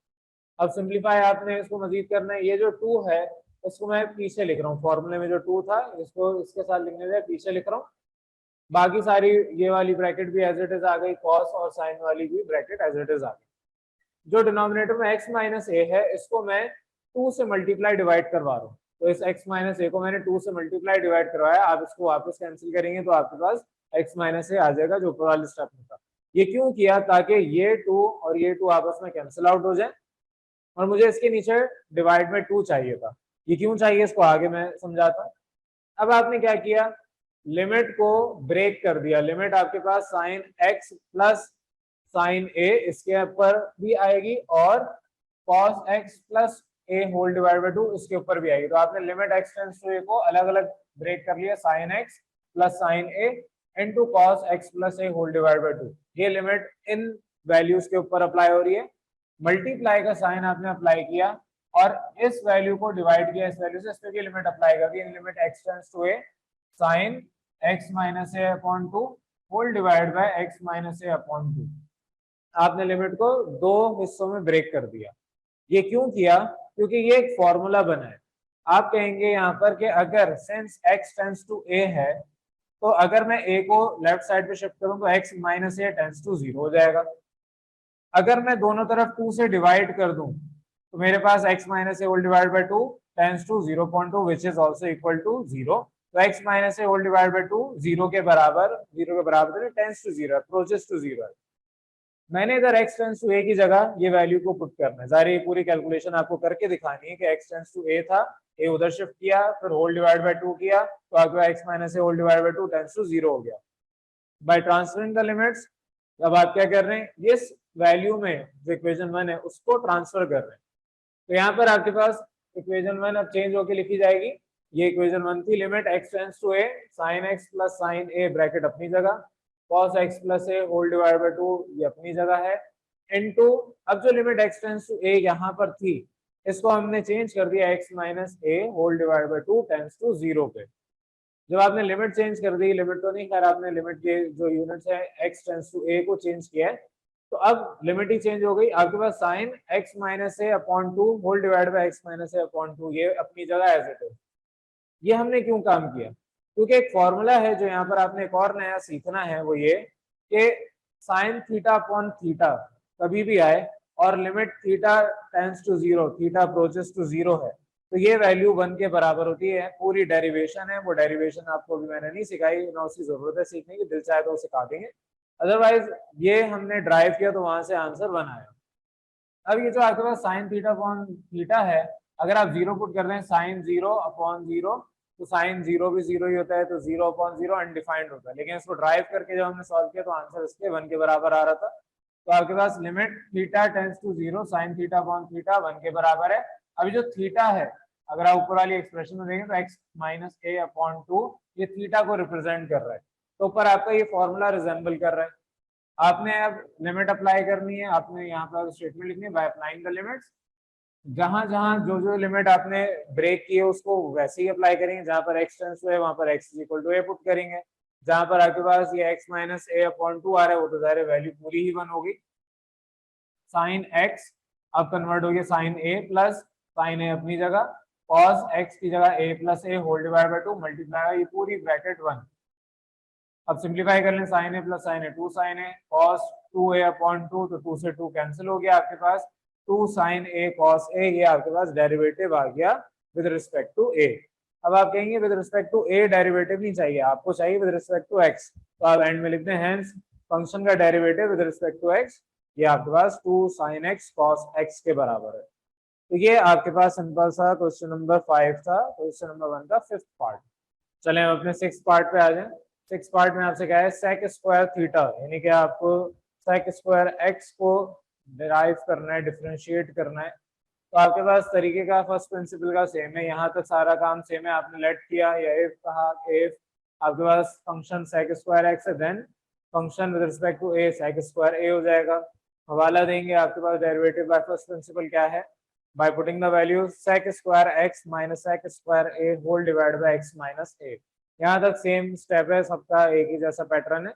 अब सिंप्लीफाई आपने इसको मजीद करना है। ये जो 2 है उसको मैं पीछे लिख रहा हूँ, फॉर्मूले में जो 2 था इसको इसके साथ लिखने से पीछे लिख रहा हूँ। बाकी सारी ये वाली ब्रैकेट भी एज इट इज आ गई, कॉस और साइन वाली भी ब्रैकेट एज इट इज आ गई। जो डिनोमिनेटर में x माइनस ए है इसको मैं 2 से मल्टीप्लाई डिवाइड करवा रहा हूँ, तो इस x माइनस ए को मैंने 2 से मल्टीप्लाई डिवाइड करवाया। आप इसको वापस कैंसिल करेंगे तो आपके पास x माइनस ए आ जाएगा जो ऊपर वाले स्टेप में था। ये क्यों किया? ताकि ये 2 और ये 2 आपस में कैंसिल आउट हो जाए, और मुझे इसके नीचे डिवाइड में 2 चाहिए था। ये क्यों चाहिए इसको आगे मैं समझाता हूँ। अब आपने क्या किया, लिमिट को ब्रेक कर दिया। लिमिट आपके पास sine x plus sine a इसके ऊपर भी आएगी और cos x plus A whole divide by 2 इसके ऊपर भी आएगी। तो आपने limit x tends to a को अलग अलग ब्रेक कर लिया, sine x plus sine a into cos x plus A whole divide by 2। ये लिमिट इन वैल्यूज के ऊपर अप्लाई हो रही है। मल्टीप्लाई का साइन आपने अप्लाई किया और इस वैल्यू को डिवाइड किया इस वैल्यू से, इस पे की लिमिट अप्लाई कर दी। Limit x tends to A sine X minus A upon 2 whole divide by x minus A upon 2। आपने लिमिट को 2 हिस्सों में ब्रेक कर दिया। ये क्यों किया? क्योंकि ये एक फॉर्मूला बना है। आप कहेंगे यहाँ पर कि अगर since x tends to a है तो अगर मैं a को लेफ्ट साइड पे शिफ्ट करूं तो x minus a tends to 0 हो जाएगा। अगर मैं दोनों तरफ 2 से डिवाइड कर दूं तो मेरे पास x minus A whole divide by 2 tends to 0.2 which is also equal to 0। तो x minus A whole divide by 2 0 के बराबर टेंड्स टू 0 अप्रोचेस टू 0 है। मैंने इधर x टेंस टू a की जगह ये वैल्यू को पुट करना है। ज़ाहिर ये पूरी कैलकुलेशन आपको करके दिखानी है कि x टेंस टू a था, a उधर शिफ्ट किया, फिर होल डिवाइड बाय 2 किया, तो आपके पास x minus a whole divide by 2 tends to 0 हो गया। बाय ट्रांसफरिंग द लिमिट्स, अब आप क्या कर रहे हैं, इस वैल्यू में जो इक्वेशन 1 है उसको ट्रांसफर कर रहे हैं। तो यहाँ पर आपके पास इक्वेशन 1 अब चेंज होकर लिखी जाएगी। ये इक्वेशन 1 थी, limit x tends to a sin x plus sine a bracket अपनी जगह, cos x plus a whole divide by 2 ये अपनी जगह है, इनटू अब जो limit x tends to a यहाँ पर थी इसको हमने चेंज कर दिया x minus a whole divide by 2 tends to 0 पे। जब आपने लिमिट चेंज कर दी, लिमिट तो नहीं, खैर आपने लिमिट के जो यूनिट्स है x टेंस टू a को चेंज किया है, तो अब लिमिट ही चेंज हो गई। आपके पास sine x minus A upon 2 whole divide by x minus A upon 2 ये अपनी जगह एज इट इज। ये हमने क्यों काम किया, क्योंकि एक फॉर्मूला है जो यहाँ पर आपने एक और नया सीखना है, वो ये कि साइन थीटा अपॉन थीटा कभी भी आए और limit theta tends to 0, theta approaches to 0 है, तो ये वैल्यू 1 के बराबर होती है। पूरी डेरिवेशन है, वो डेरिवेशन आपको भी मैंने नहीं सिखाई, ना उसकी जरूरत है सीखने की, दिल चाहे तो सिखा देंगे, अदरवाइज ये हमने ड्राइव किया तो वहां से आंसर 1 आया। अब ये जो आपके पास साइन थीटा अपॉन थीटा है, अगर आप 0 पुट कर रहे हैं, साइन 0 अपॉन 0, तो साइन 0 भी 0 ही होता है, तो 0 अपॉन 0 अनडिफाइंड होता है, लेकिन इसको ड्राइव करके जब हमने सॉल्व किया तो आंसर इसके 1 के बराबर आ रहा था। तो आपके पास limit theta tends to 0 sine theta upon theta 1 के बराबर है। अभी जो थीटा है, अगर आप ऊपर वाली एक्सप्रेशन में देखें तो x माइनस ए अपॉन 2 ये थीटा को रिप्रेजेंट कर रहा है, तो ऊपर आपका ये फॉर्मूला रिजेंबल कर रहा है। आपने अब लिमिट अप्लाई करनी है, आपने यहाँ पर स्टेटमेंट लिखनी है, बाय अप्लाइंग द लिमिट्स, जहां जहां जो जो लिमिट आपने ब्रेक की है उसको वैसे ही अप्लाई करेंगे। जहां पर x टेंस टू है वहां पर x is equal to a put करेंगे। जहां पर आपके पास ये x माइनस a अपॉन 2 आ रहा है वो तो ज़ाहिर वैल्यू पूरी ही 1 होगी। साइन x अब कन्वर्ट हो गया sine a plus sine a अपनी जगह, cos x की जगह a plus a whole divide by 2 multiply ये पूरी ब्रैकेट 1। अब सिंप्लीफाई कर लें, sine a plus sine a 2 sine a, cos 2a upon 2, तो 2 से 2 कैंसिल हो गया, आपके पास 2 साइन ए कॉस ए, ये आपके पास डेरिवेटिव आ गया विद रिस्पेक्ट टू ए। अब आप कहेंगे with respect to a derivative नहीं चाहिए, आपको चाहिए विद रिस्पेक्ट टू एक्स, तो आप एंड में लिखते हैं हेंस फंक्शन का derivative with respect to x, ये आपके पास 2 साइन एक्स कॉस एक्स के बराबर है। तो ये आपके पास सिंपल सा क्वेश्चन नंबर 5 था, क्वेश्चन नंबर 1 का 5th पार्ट। चलें हम अपने 6th पार्ट पे आ जाएं। 6th पार्ट में आपसे क्या है, सेक स्क्वायर थीटा, यानी कि आपको सेक स्क्वायर एक्स को डिराइव करना है, डिफरेंशिएट करना है। तो आपके पास तरीके का फर्स्ट प्रिंसिपल का सेम है, यहाँ तक सारा काम सेम है। आपने लेट किया या इफ कहा, इफ आपके पास फंक्शन सेक स्क्वायर एक्स है, then function with respect to A sec square A हो जाएगा। हवाला देंगे, आपके पास डेरिवेटिव बाय फर्स्ट प्रिंसिपल क्या है, by putting the value sec square x minus sec square a whole divided by x minus a। यहाँ तक सेम स्टेप है, सबका एक ही जैसा पैटर्न है।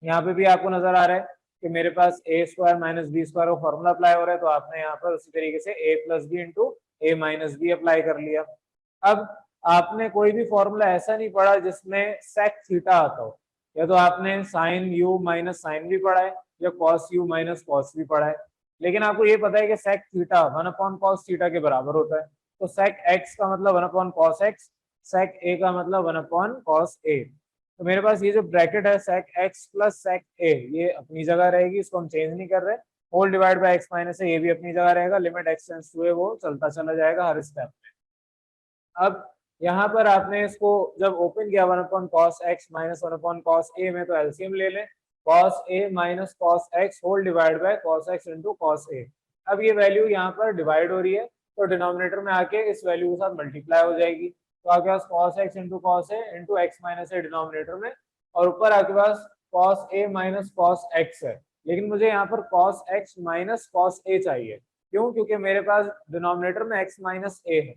यहाँ पे भी आपको नजर आ रहा है कि मेरे पास a square minus B square का फॉर्मूला अप्लाई हो रहा है, तो आपने यहाँ पर उसी तरीके से a plus b into a minus b apply कर लिया। अब आपने कोई भी फॉर्मूला ऐसा नहीं पढ़ा जिसमें sec थीटा आता हो, या तो आपने साइन u माइनस साइन भी पढ़ा है या cos u माइनस cos भी पढ़ा है, लेकिन आपको ये पता है कि sec theta 1 upon cos theta के बराबर होता है। तो sec x का मतलब 1 upon cos x, sec a का मतलब 1 अपॉन cos a। तो मेरे पास ये जो ब्रैकेट है sec x plus sec a ये अपनी जगह रहेगी, इसको हम चेंज नहीं कर रहे। Whole divide by x minus a ये भी अपनी जगह रहेगा, limit x tends to a वो चलता चला जाएगा हर स्टेप में। अब यहाँ पर आपने इसको जब ओपन किया 1 upon cos x minus 1 upon cos a में, तो एलसीएम ले लें, cos a minus cos x whole divide by cos x into cos a। अब ये वैल्यू यहाँ पर डिवाइड हो रही है, तो डिनोमिनेटर में आके इस वैल्यू के साथ मल्टीप्लाई हो जाएगी, तो आपके पास cos x into cos a इंटू x माइनस a डिनोमिनेटर में, और ऊपर आपके पास cos a minus cos x है, लेकिन मुझे यहाँ पर cos x minus cos a चाहिए। क्यों? क्योंकि मेरे पास डिनोमिनेटर में x माइनस a है।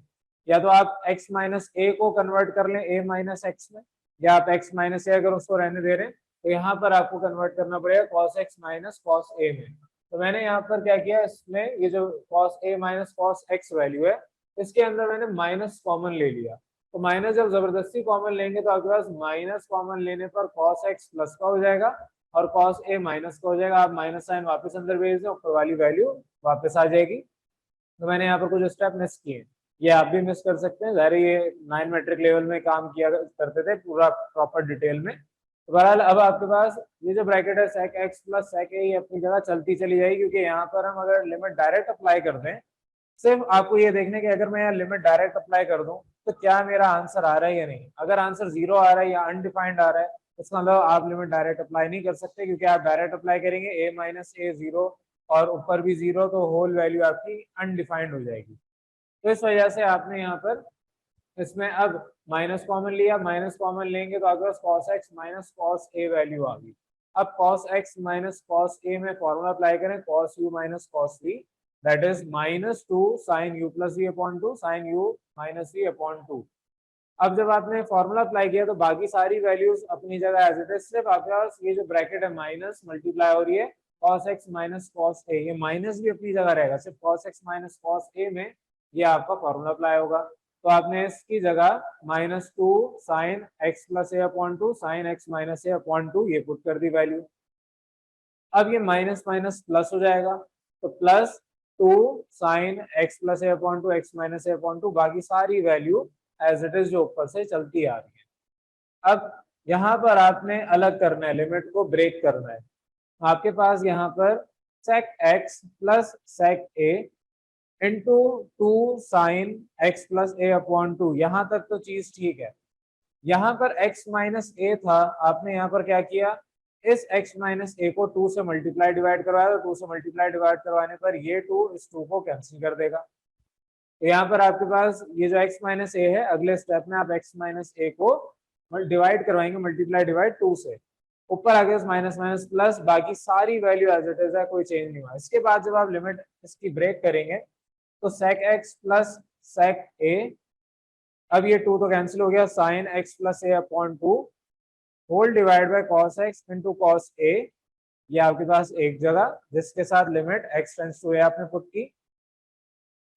या तो आप x माइनस a को कन्वर्ट कर लें a माइनस x में, या आप x माइनस a अगर उसको रहने दे रहे हैं तो यहाँ पर आपको कन्वर्ट करना पड़ेगा cos x minus cos a में। तो मैंने यहाँ पर क्या किया, इसमें ये जो cos a minus cos x value है इसके अंदर मैंने माइनस कॉमन ले लिया। तो माइनस जब जबरदस्ती कॉमन लेंगे तो आपके पास माइनस कॉमन लेने पर cos x प्लस का हो जाएगा और cos a माइनस का हो जाएगा। आप माइनस साइन वापस अंदर भेज दें, ऊपर वाली वैल्यू वापस आ जाएगी। तो मैंने यहाँ पर कुछ स्टेप मिस किए, ये आप भी मिस कर सकते हैं, ज़ाहिर ये 9 मैट्रिक लेवल में काम किया करते थे पूरा प्रॉपर डिटेल में, बहरहाल अब आपके पास ये जो ब्रैकेट है sec x plus sec a ये अपनी जगह चलती चली जाएगी, क्योंकि यहाँ पर हम अगर लिमिट डायरेक्ट अप्लाई कर दें, सिर्फ आपको ये देखने की अगर मैं यहाँ लिमिट डायरेक्ट अप्लाई कर दूं तो क्या मेरा आंसर आ रहा है या नहीं। अगर आंसर 0 आ रहा है या अनडिफाइंड आ रहा है इसका मतलब आप लिमिट डायरेक्ट अप्लाई नहीं कर सकते, क्योंकि आप डायरेक्ट अप्लाई करेंगे a माइनस ए 0 और ऊपर भी 0 तो होल वैल्यू आपकी अनडिफाइंड हो जाएगी। तो इस वजह से आपने यहाँ पर इसमें अब माइनस कॉमन लिया, माइनस कॉमन लेंगे तो आपके पास cos x minus cos a value आ गई। अब cos x minus cos a में फॉर्मूला अप्लाई करें cos u minus cos v, that is minus 2 sin u plus v upon 2 sin u minus v upon 2। अब जब आपने formula apply किया तो बाकी सारी वैल्यूज अपनी जगह एज इट इज, सिर्फ आपके पास ये जो ब्रैकेट है माइनस मल्टीप्लाई हो रही है cos x minus cos a, ये माइनस भी अपनी जगह रहेगा, सिर्फ cos x minus cos a में ये आपका फॉर्मूला अप्लाई होगा। तो आपने इसकी जगह माइनस 2 साइन एक्स प्लस ए अपॉन 2 साइन एक्स माइनस ए अपॉन 2 ये पुट कर दी वैल्यू। अब ये माइनस माइनस प्लस हो जाएगा, तो प्लस 2 साइन एक्स प्लस ए अपॉन 2 एक्स माइनस ए अपॉन 2, बाकी सारी वैल्यू एज इट इज जो ऊपर से चलती आ रही है। अब यहाँ पर आपने अलग करना है, लिमिट को ब्रेक करना है। आपके पास यहाँ पर sec x plus sec a into 2 sine x plus A upon 2, यहाँ तक तो चीज ठीक है। यहाँ पर x माइनस ए था, आपने यहाँ पर क्या किया, इस x माइनस ए को 2 से मल्टीप्लाई डिवाइड करवाया, तो 2 से मल्टीप्लाई डिवाइड करवाने पर ये 2 इस 2 को कैंसिल कर देगा। तो यहाँ पर आपके पास ये जो x माइनस ए है, अगले स्टेप में आप x माइनस ए को डिवाइड करवाएंगे, मल्टीप्लाई डिवाइड 2 से, ऊपर आ गया माइनस माइनस प्लस, बाकी सारी वैल्यू एज इट इज है, कोई चेंज नहीं हुआ। इसके बाद जब आप लिमिट इसकी ब्रेक करेंगे तो sec x plus sec a, अब ये 2 तो कैंसिल हो गया, sin x plus a upon 2 whole divide by cos x into cos a, ये आपके पास एक जगह जिसके साथ limit x tends to a आपने पुट की,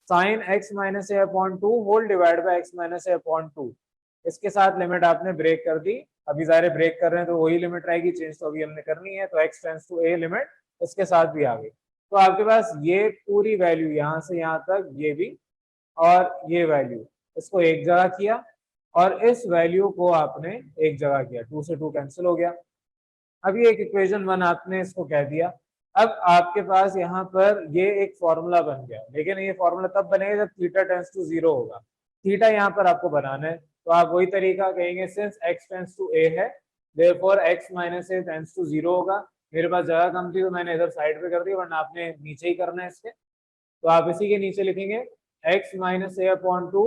sin x minus A upon 2 whole divide by x minus A upon 2, इसके साथ लिमिट आपने ब्रेक कर दी। अभी सारे ब्रेक कर रहे हैं तो वही लिमिट रहेगी, चेंज तो अभी हमने करनी है, तो x tends to a limit इसके साथ भी आ गई। तो आपके पास ये पूरी वैल्यू यहाँ से यहाँ तक, ये भी और ये वैल्यू, इसको एक जगह किया और इस वैल्यू को आपने एक जगह किया, 2 से 2 कैंसिल हो गया। अब ये एक इक्वेशन 1 आपने इसको कह दिया। अब आपके पास यहाँ पर ये एक फॉर्मूला बन गया, लेकिन ये फॉर्मूला तब बनेगा जब थीटा टेंड्स टू 0 होगा। थीटा यहाँ पर आपको बनाना है, तो आप वही तरीका कहेंगे, since x tends to a है therefore x minus a tends to 0 होगा। मेरे पास जगह कम थी तो मैंने इधर साइड पे कर दी, वरना आपने नीचे ही करना है इसके। तो आप इसी के नीचे लिखेंगे x minus A upon 2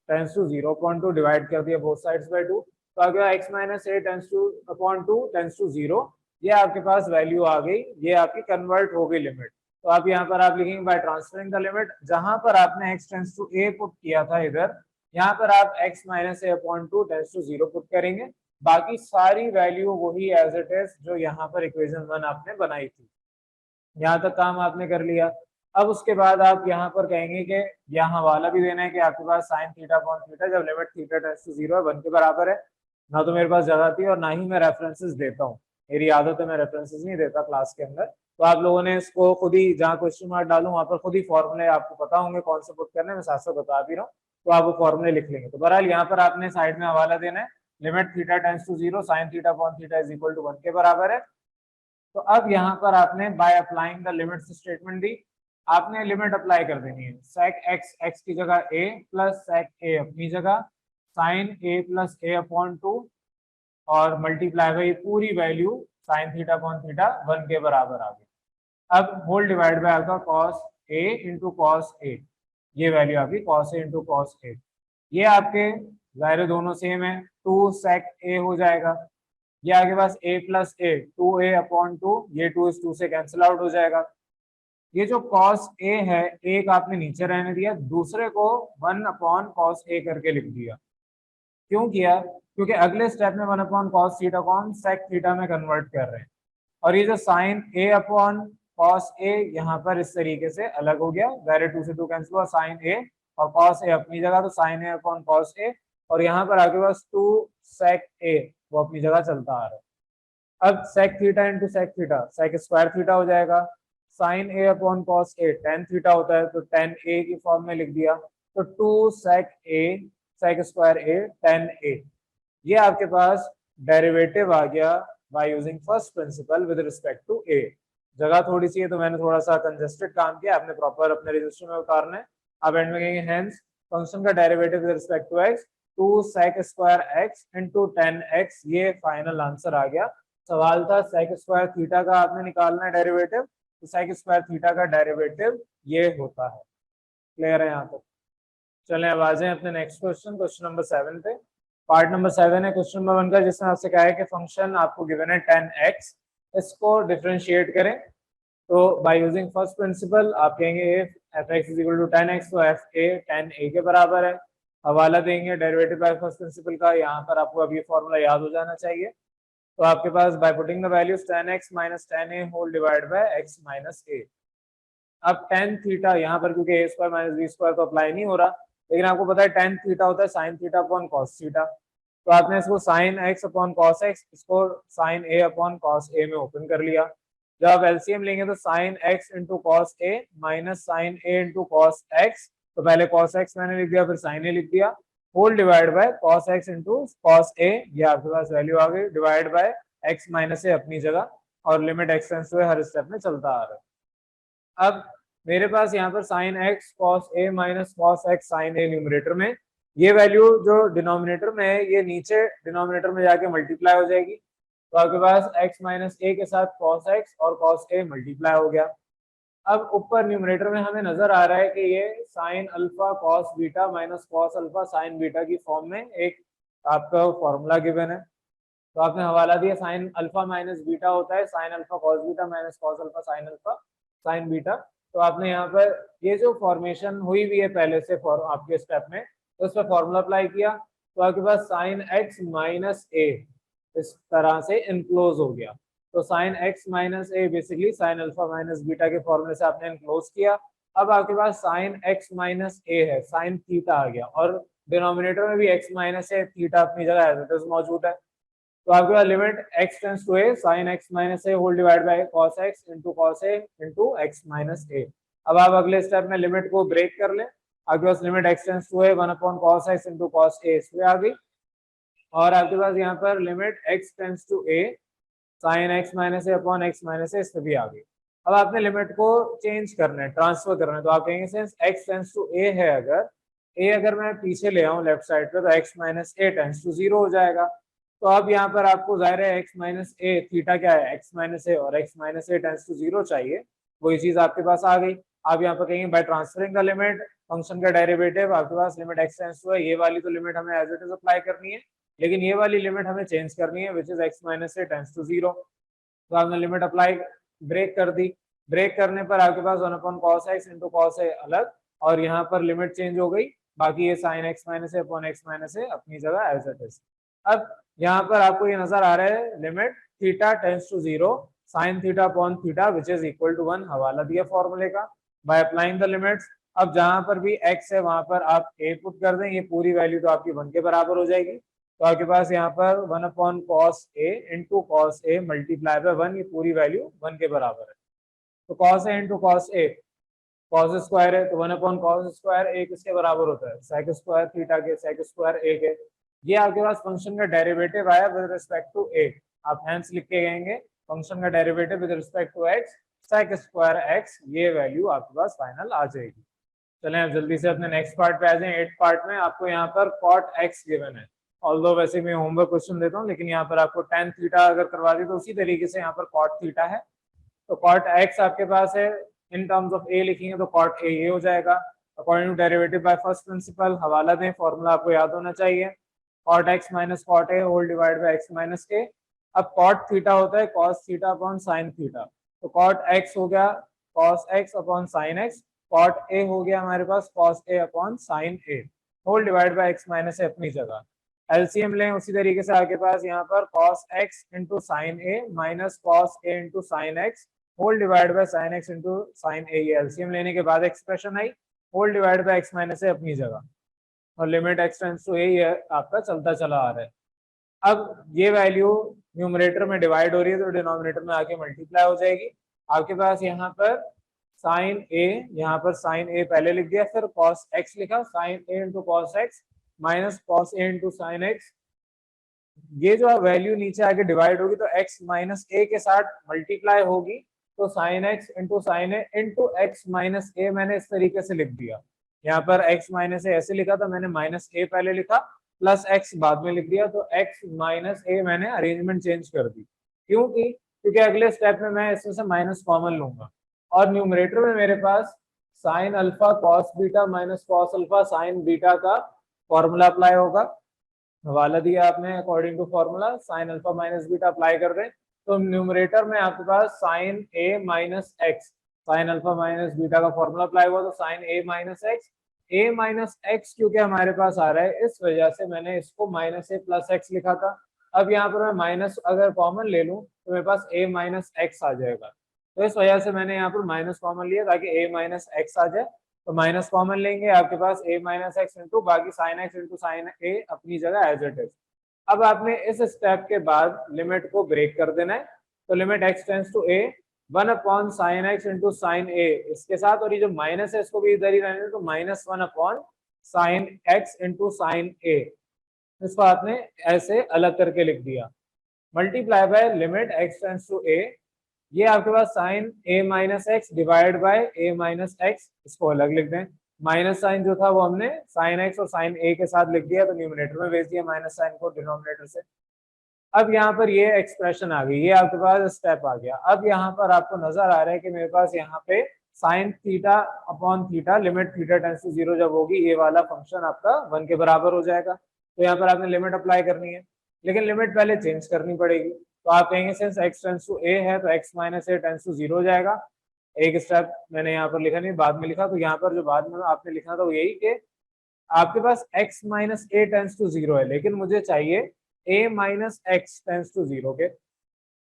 tends to 0 upon 2 divide कर दिया बोथ साइड्स बाय 2, तो आ गया x minus a tends to upon 2 tends to 0, ये आपके पास वैल्यू आ गई, ये आपकी कन्वर्ट हो गई लिमिट। तो आप यहाँ पर आप लिखेंगे बाय ट्रांसफरिंग द लिमिट, जहां पर आपने x tends to a put किया था इधर, यहाँ पर आप x minus A upon 2 tends to 0 put करेंगे, बाकी सारी वैल्यू वही एज इट इज जो यहाँ पर इक्वेशन 1 आपने बनाई थी। यहाँ तक काम आपने कर लिया। अब उसके बाद आप यहाँ पर कहेंगे कि यहाँ वाला भी देना है कि आपके पास साइन थीटा अपॉन थीटा जब लिमिट थीटा टेंड्स टू 0 है 1 के बराबर है। ना तो मेरे पास जगह थी और ना ही मैं रेफरेंसेस देता हूँ, मेरी आदत है मैं रेफरेंसेस नहीं देता क्लास के अंदर, तो आप लोगों ने इसको खुद ही, जहाँ क्वेश्चन मार्क डालूं वहां पर खुद ही फॉर्मूले आपको पता होंगे कौन से पुट करने, मैं साथ साथ बता भी रहा हूँ, तो आप वो फॉर्मूले लिख लेंगे। तो बहरहाल यहाँ पर आपने साइड में हवाला देना है, limit theta tends to 0 sine theta upon theta is equal to 1 के बराबर है। तो अब यहाँ पर आपने by applying the limits statement दी, आपने लिमिट अप्लाई कर देनी है, sec x की जगह a प्लस sec a अपनी जगह, sine a plus a upon 2 और मल्टीप्लाई बाई पूरी value sine theta upon theta 1 के बराबर आ गई। अब होल डिवाइड बाय आपका cos a into cos a, ये वैल्यू आपकी cos a into cos a, ये आपके वैल्यू दोनों सेम है, 2 sec a हो जाएगा, ये आपके पास a plus a 2a upon 2, ये 2 इस 2 से कैंसिल आउट हो जाएगा। ये जो cos a है, एक आपने नीचे रहने दिया, दूसरे को 1 अपॉन cos a करके लिख दिया। क्यों किया? क्योंकि अगले स्टेप में 1 अपॉन cos थीटा को हम sec थीटा में कन्वर्ट कर रहे हैं, और ये जो sine a upon cos a यहाँ पर इस तरीके से अलग हो गया, वैरे 2 से 2 कैंसिल हुआ, साइन a और cos a अपनी जगह, तो sine a upon cos a, और यहाँ पर आपके पास 2 sec a वो अपनी जगह चलता आ रहा है। अब sec theta into sec theta, sec square theta हो जाएगा, sine a upon cos a tan theta होता है, तो tan a की फॉर्म में लिख दिया, तो 2 sec a sec square a tan a, ये आपके पास डेरिवेटिव आ गया by using first principle with respect to A. जगह थोड़ी सी है तो मैंने थोड़ा सा कंजेस्टेड काम किया, आपने प्रॉपर अपने रजिस्टर में उतारना है। अब एंड में कहेंगे हेंस फंक्शन का derivative with respect to x 2 sec square x into 10x। ये फाइनल आंसर आ गया। सवाल था sec स्क्वायर थीटा का आपने निकालना है डेरिवेटिव, तो sec स्क्वायर थीटा का डेरिवेटिव ये होता है। क्लियर है यहाँ तक? चलें अब आ जाएं अपने नेक्स्ट क्वेश्चन, क्वेश्चन नंबर 7 पे। पार्ट नंबर 7 है क्वेश्चन नंबर 1 का, जिसमें आपसे कहा है कि फंक्शन आपको गिवन है 10x, इसको डिफरेंशिएट करें। तो बाय यूजिंग फर्स्ट प्रिंसिपल आप कहेंगे f x is equal to 10x, तो एफ ए 10a के बराबर है। हवाला देंगे डेरिवेटिव बाय फर्स्ट प्रिंसिपल का, यहाँ पर आपको अब ये फॉर्मूला याद हो जाना चाहिए। तो आपके पास by putting the values 10x minus 10a whole divide by x minus a। अब टेन थीटा यहाँ पर क्योंकि A square minus B square तो अप्लाई नहीं हो रहा, लेकिन आपको पता है टेन थीटा होता है sine theta upon cos theta. तो आपने इसको sine x upon cos x, इसको sign A upon cos A में ओपन कर लिया। जब आप एलसीएम लेंगे तो sine x into cos A minus sine a into cos x, तो पहले कॉस एक्स मैंने लिख दिया फिर साइन ए लिख दिया, whole divide by cos x into cos A. ये आपके पास वैल्यू आ गई, डिवाइड बाय एक्स माइनस ए अपनी जगह, और limit x tends to A हर स्टेप में चलता आ रहा है। अब मेरे पास यहाँ पर sign x cos A minus cos x sign A numerator में, ये वैल्यू जो डिनोमिनेटर में है ये नीचे डिनोमिनेटर में जाके मल्टीप्लाई हो जाएगी। तो आपके पास x माइनस ए के साथ cos x और cos a मल्टीप्लाई हो गया। अब ऊपर न्यूमरेटर में हमें नजर आ रहा है कि ये sign alpha cos beta minus cos alpha sine beta की फॉर्म में एक आपका फॉर्मूला गिवन है। तो आपने हवाला दिया साइन अल्फा माइनस बीटा होता है sign alpha cos beta minus cos alpha sine alpha sine beta. तो आपने यहाँ पर ये जो फॉर्मेशन हुई हुई है पहले से आपके स्टेप में, तो उस पर फॉर्मूला अप्लाई किया, तो आपके पास साइन एक्स माइनस ए इस तरह से इनक्लोज हो गया। तो sine X minus A basically sine alpha minus beta के फॉर्मूले से आपने इनक्लोज किया। अब आपके पास साइन एक्स माइनस ए है, साइन थीटा आ गया, और डिनोमिनेटर में भी एक्स माइनस ए थीटा अपनी जगह एज इट इज मौजूद है। तो आपके पास limit x tends to a sin x minus A whole divide by cos x into cos a इंटू x माइनस ए। अब आप अगले स्टेप में लिमिट को ब्रेक कर लें, आपके पास limit x tends to a 1 upon cos x into cos a इस पे आ गई, और आपके पास यहाँ पर limit x tends to a sin x minus A upon x minus A इस पे भी आ गई। अब आपने लिमिट को चेंज करना है, ट्रांसफर करना है, तो आप कहेंगे since x tends to a है, अगर मैं पीछे ले आऊँ लेफ्ट साइड पे, तो x minus a tends to 0 हो जाएगा। तो अब यहाँ पर आपको जाहिर है x माइनस ए थीटा क्या है, x माइनस ए, और x minus a tends to 0 चाहिए, वही चीज आपके पास आ गई। आप यहाँ पर कहेंगे by transferring the limit function का डेरिवेटिव, आपके पास लिमिट x टेंड्स टू है, ये वाली तो लिमिट हमें एज इट इज अप्लाई करनी है, लेकिन ये वाली लिमिट हमें चेंज करनी है which is x minus a tends to 0। तो आपने लिमिट अप्लाई ब्रेक कर दी, ब्रेक करने पर आपके पास 1 upon cos x into cos a अलग, और यहाँ पर लिमिट चेंज हो गई, बाकी ये साइन x माइनस ए अपॉन x माइनस ए अपनी जगह एज इट इज। अब यहाँ पर आपको ये नजर आ रहा है limit theta tends to 0 sine theta upon theta which is equal to 1, हवाला दिया फॉर्मूले का बाय अप्लाइंग द लिमिट्स। अब जहां पर भी x है वहां पर आप a पुट कर दें, ये पूरी वैल्यू तो आपकी 1 के बराबर हो जाएगी। तो आपके पास यहाँ पर 1 upon cos a into cos A multiply bye 1, ये पूरी वैल्यू 1 के बराबर है। तो cos a into cos A cos square है, तो 1 अपॉन कॉस स्क्वायर ए किसके बराबर होता है, सेक स्क्वायर थीटा के, सेक स्क्वायर ए के। ये आपके पास फंक्शन का डेरिवेटिव आया विद रिस्पेक्ट टू ए, आप हैंस लिख के गएंगे फंक्शन का derivative with respect to x sec square x, ये वैल्यू आपके पास फाइनल आ जाएगी। चलें अब जल्दी से अपने नेक्स्ट पार्ट पे आ जाएं। 8 पार्ट में आपको यहाँ पर कॉट एक्स गिवन है, ऑल्दो वैसे मैं होमवर्क क्वेश्चन देता हूँ, लेकिन यहाँ पर आपको टेन थीटा अगर करवा दी तो उसी तरीके से यहाँ पर कॉट थीटा है। तो कॉट एक्स आपके पास है, इन टर्म्स ऑफ ए लिखेंगे तो कॉट ए ये हो जाएगा according to derivative by first principle. हवाला दें, फॉर्मूला आपको याद होना चाहिए, cot x minus cot a whole divide by x minus ए। अब कॉट थीटा होता है cos theta upon sine theta, तो कॉट एक्स हो गया cos x upon sine x, cot a हो गया हमारे पास cos a upon sine a whole divide by x minus ए अपनी जगह। एलसीएम लें उसी तरीके से आपके पास यहाँ पर cos x into sine a minus cos a into sine x whole divide by sine x into sine a, ये एलसीएम लेने के बाद एक्सप्रेशन आई, whole divide by x minus ए अपनी जगह, और limit x tends to a आपका चलता चला आ रहा है। अब ये वैल्यू न्यूमरेटर में डिवाइड हो रही है तो डिनोमिनेटर में आके मल्टीप्लाई हो जाएगी। आपके पास यहाँ पर साइन ए, यहाँ पर साइन ए पहले लिख दिया, फिर कॉस एक्स लिखा, sine a into cos x minus cos a into sine x ये जो वैल्यू नीचे आके डिवाइड होगी तो x माइनस ए के साथ मल्टीप्लाई होगी, तो sine x into sine a into x minus ए मैंने इस तरीके से लिख दिया। यहाँ पर x माइनस ए ऐसे लिखा था, मैंने माइनस ए पहले लिखा प्लस x बाद में लिख दिया, तो x माइनस ए मैंने अरेंजमेंट चेंज कर दी। क्योंकि अगले स्टेप में मैं इसमें से माइनस कॉमन लूंगा और न्यूमरेटर में मेरे पास sine alpha cos beta minus cos alpha sine beta का फॉर्मूला अप्लाई होगा। हवाला दिया आपने according to formula sine alpha minus beta apply कर दें, तो न्यूमरेटर में आपके पास sine a minus x, sine alpha minus beta का फॉर्मूला अप्लाई हुआ तो साइन ए माइनस एक्स क्योंकि हमारे पास आ रहा है, इस वजह से मैंने इसको माइनस ए प्लस एक्स लिखा था। अब यहाँ पर मैं माइनस अगर कॉमन ले लूँ तो मेरे पास ए माइनस एक्स आ जाएगा, तो इस वजह से मैंने यहाँ पर माइनस कॉमन लिया ताकि ए माइनस एक्स आ जाए। तो माइनस कॉमन लेंगे, आपके पास ए माइनस एक्स इंटू बाकी साइन एक्स इंटू साइन ए अपनी जगह एज इट इज। अब आपने इस स्टेप के बाद लिमिट को ब्रेक कर देना है, तो limit x tends to a 1 upon sine x into sine a इसके साथ, और ये जो माइनस है इसको भी इधर ही रहने, तो minus 1 upon sine x into sine a, इसको आपने ऐसे अलग करके लिख दिया। Multiply by limit x tends to a, ये आपके पास sine a minus x divide by a minus x, इसको अलग लिख दें। माइनस साइन जो था वो हमने साइन एक्स और साइन ए के साथ लिख दिया, तो न्यूमरेटर में भेज दिया माइनस साइन को डिनोमिनेटर से। अब यहाँ पर ये एक्सप्रेशन आ गई, ये आपके पास स्टेप आ गया। अब यहाँ पर आपको नजर आ रहा है कि मेरे पास यहाँ पे sine theta upon theta limit theta tends to 0 जब होगी, ये वाला फंक्शन आपका 1 के बराबर हो जाएगा। तो यहाँ पर आपने लिमिट अप्लाई करनी है, लेकिन लिमिट पहले चेंज करनी पड़ेगी। तो आप कहेंगे since x tends to a है तो x minus a tends to 0 हो जाएगा। एक स्टेप मैंने यहाँ पर लिखा नहीं, बाद में लिखा, तो यहाँ पर जो बाद में आपने लिखना था वो यही कि आपके पास x minus a tends to 0 है, लेकिन मुझे चाहिए a minus x tends to 0 के।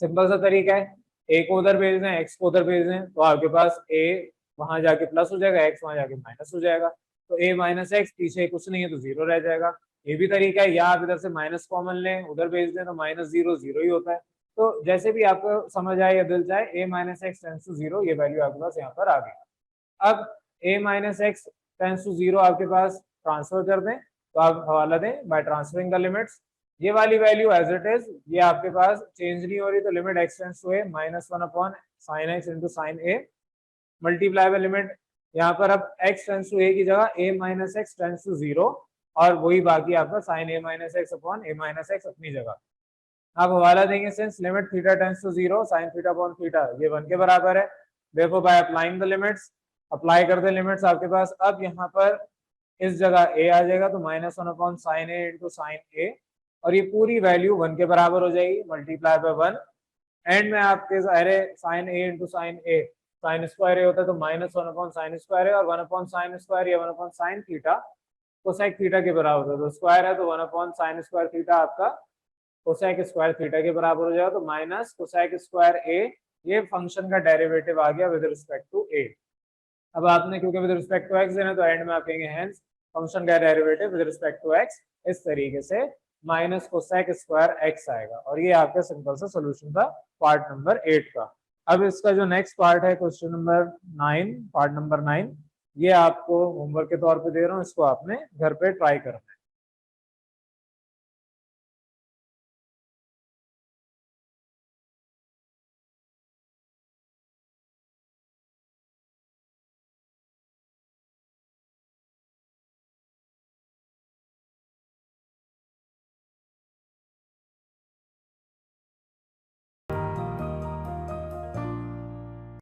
सिंपल सा तरीका है, a को उधर भेज दें x को उधर भेज दें, तो आपके पास a वहां जाके प्लस हो जाएगा, x वहां जाके माइनस हो जाएगा, तो a माइनस एक्स पीछे कुछ नहीं है तो 0 रह जाएगा। ये भी तरीका है, या आप इधर से माइनस कॉमन लें उधर भेज दें तो माइनस 0 0 ही होता है। तो जैसे भी आपको समझ आए या दिल चाहे, a minus x tends to 0 ये वैल्यू आपके पास यहाँ पर आ गई। अब a minus x tends to 0 आपके पास ट्रांसफर कर दें, तो आप हवाला दें बाय ट्रांसफरिंग द लिमिट्स। ये वाली वैल्यू एज इट इज, ये आपके पास चेंज नहीं हो रही, तो limit x tends to A minus 1 upon sine x into sine a multiply by limit, यहाँ पर अब x टेंस टू a की जगह a minus x tends to 0, और वही बाकी आपका sine a minus x upon a minus x अपनी जगह। आप हवाला देंगे since limit theta tends to 0 sine theta upon theta ये 1 के बराबर है, देखो by applying the limits, apply कर दे लिमिट्स आपके पास। अब यहाँ पर इस जगह a आ जाएगा, तो minus 1 upon sine a into sine ए, और ये पूरी वैल्यू 1 के बराबर हो जाएगी, मल्टीप्लाई बाय 1। एंड में आपके अरे sign a into sine A, sine square ए होता है तो माइनस 1 अपॉन साइन स्क्वायर है, और 1 अपॉन साइन स्क्वायर या 1 upon sine theta cosec theta के बराबर होता है, तो स्क्वायर है तो 1 अपॉन साइन स्क्वायर थीटा आपका कोसेक स्क्वायर थीटा के बराबर हो जाएगा, तो माइनस कोसेक स्क्वायर ए, ये फंक्शन का डेरिवेटिव आ गया विद रिस्पेक्ट टू ए। अब आपने क्योंकि विद रिस्पेक्ट टू एक्स देना, तो एंड में आप कहेंगे हेंस फंक्शन का derivative with respect to x, इस तरीके से माइनस कोसेक स्क्वायर एक्स आएगा। और ये आपका सिंपल सा सोल्यूशन था पार्ट नंबर 8 का। अब इसका जो नेक्स्ट पार्ट है क्वेश्चन नंबर 9, पार्ट नंबर 9, ये आपको होमवर्क के तौर पे दे रहा हूँ, इसको आपने घर पे ट्राई करना है।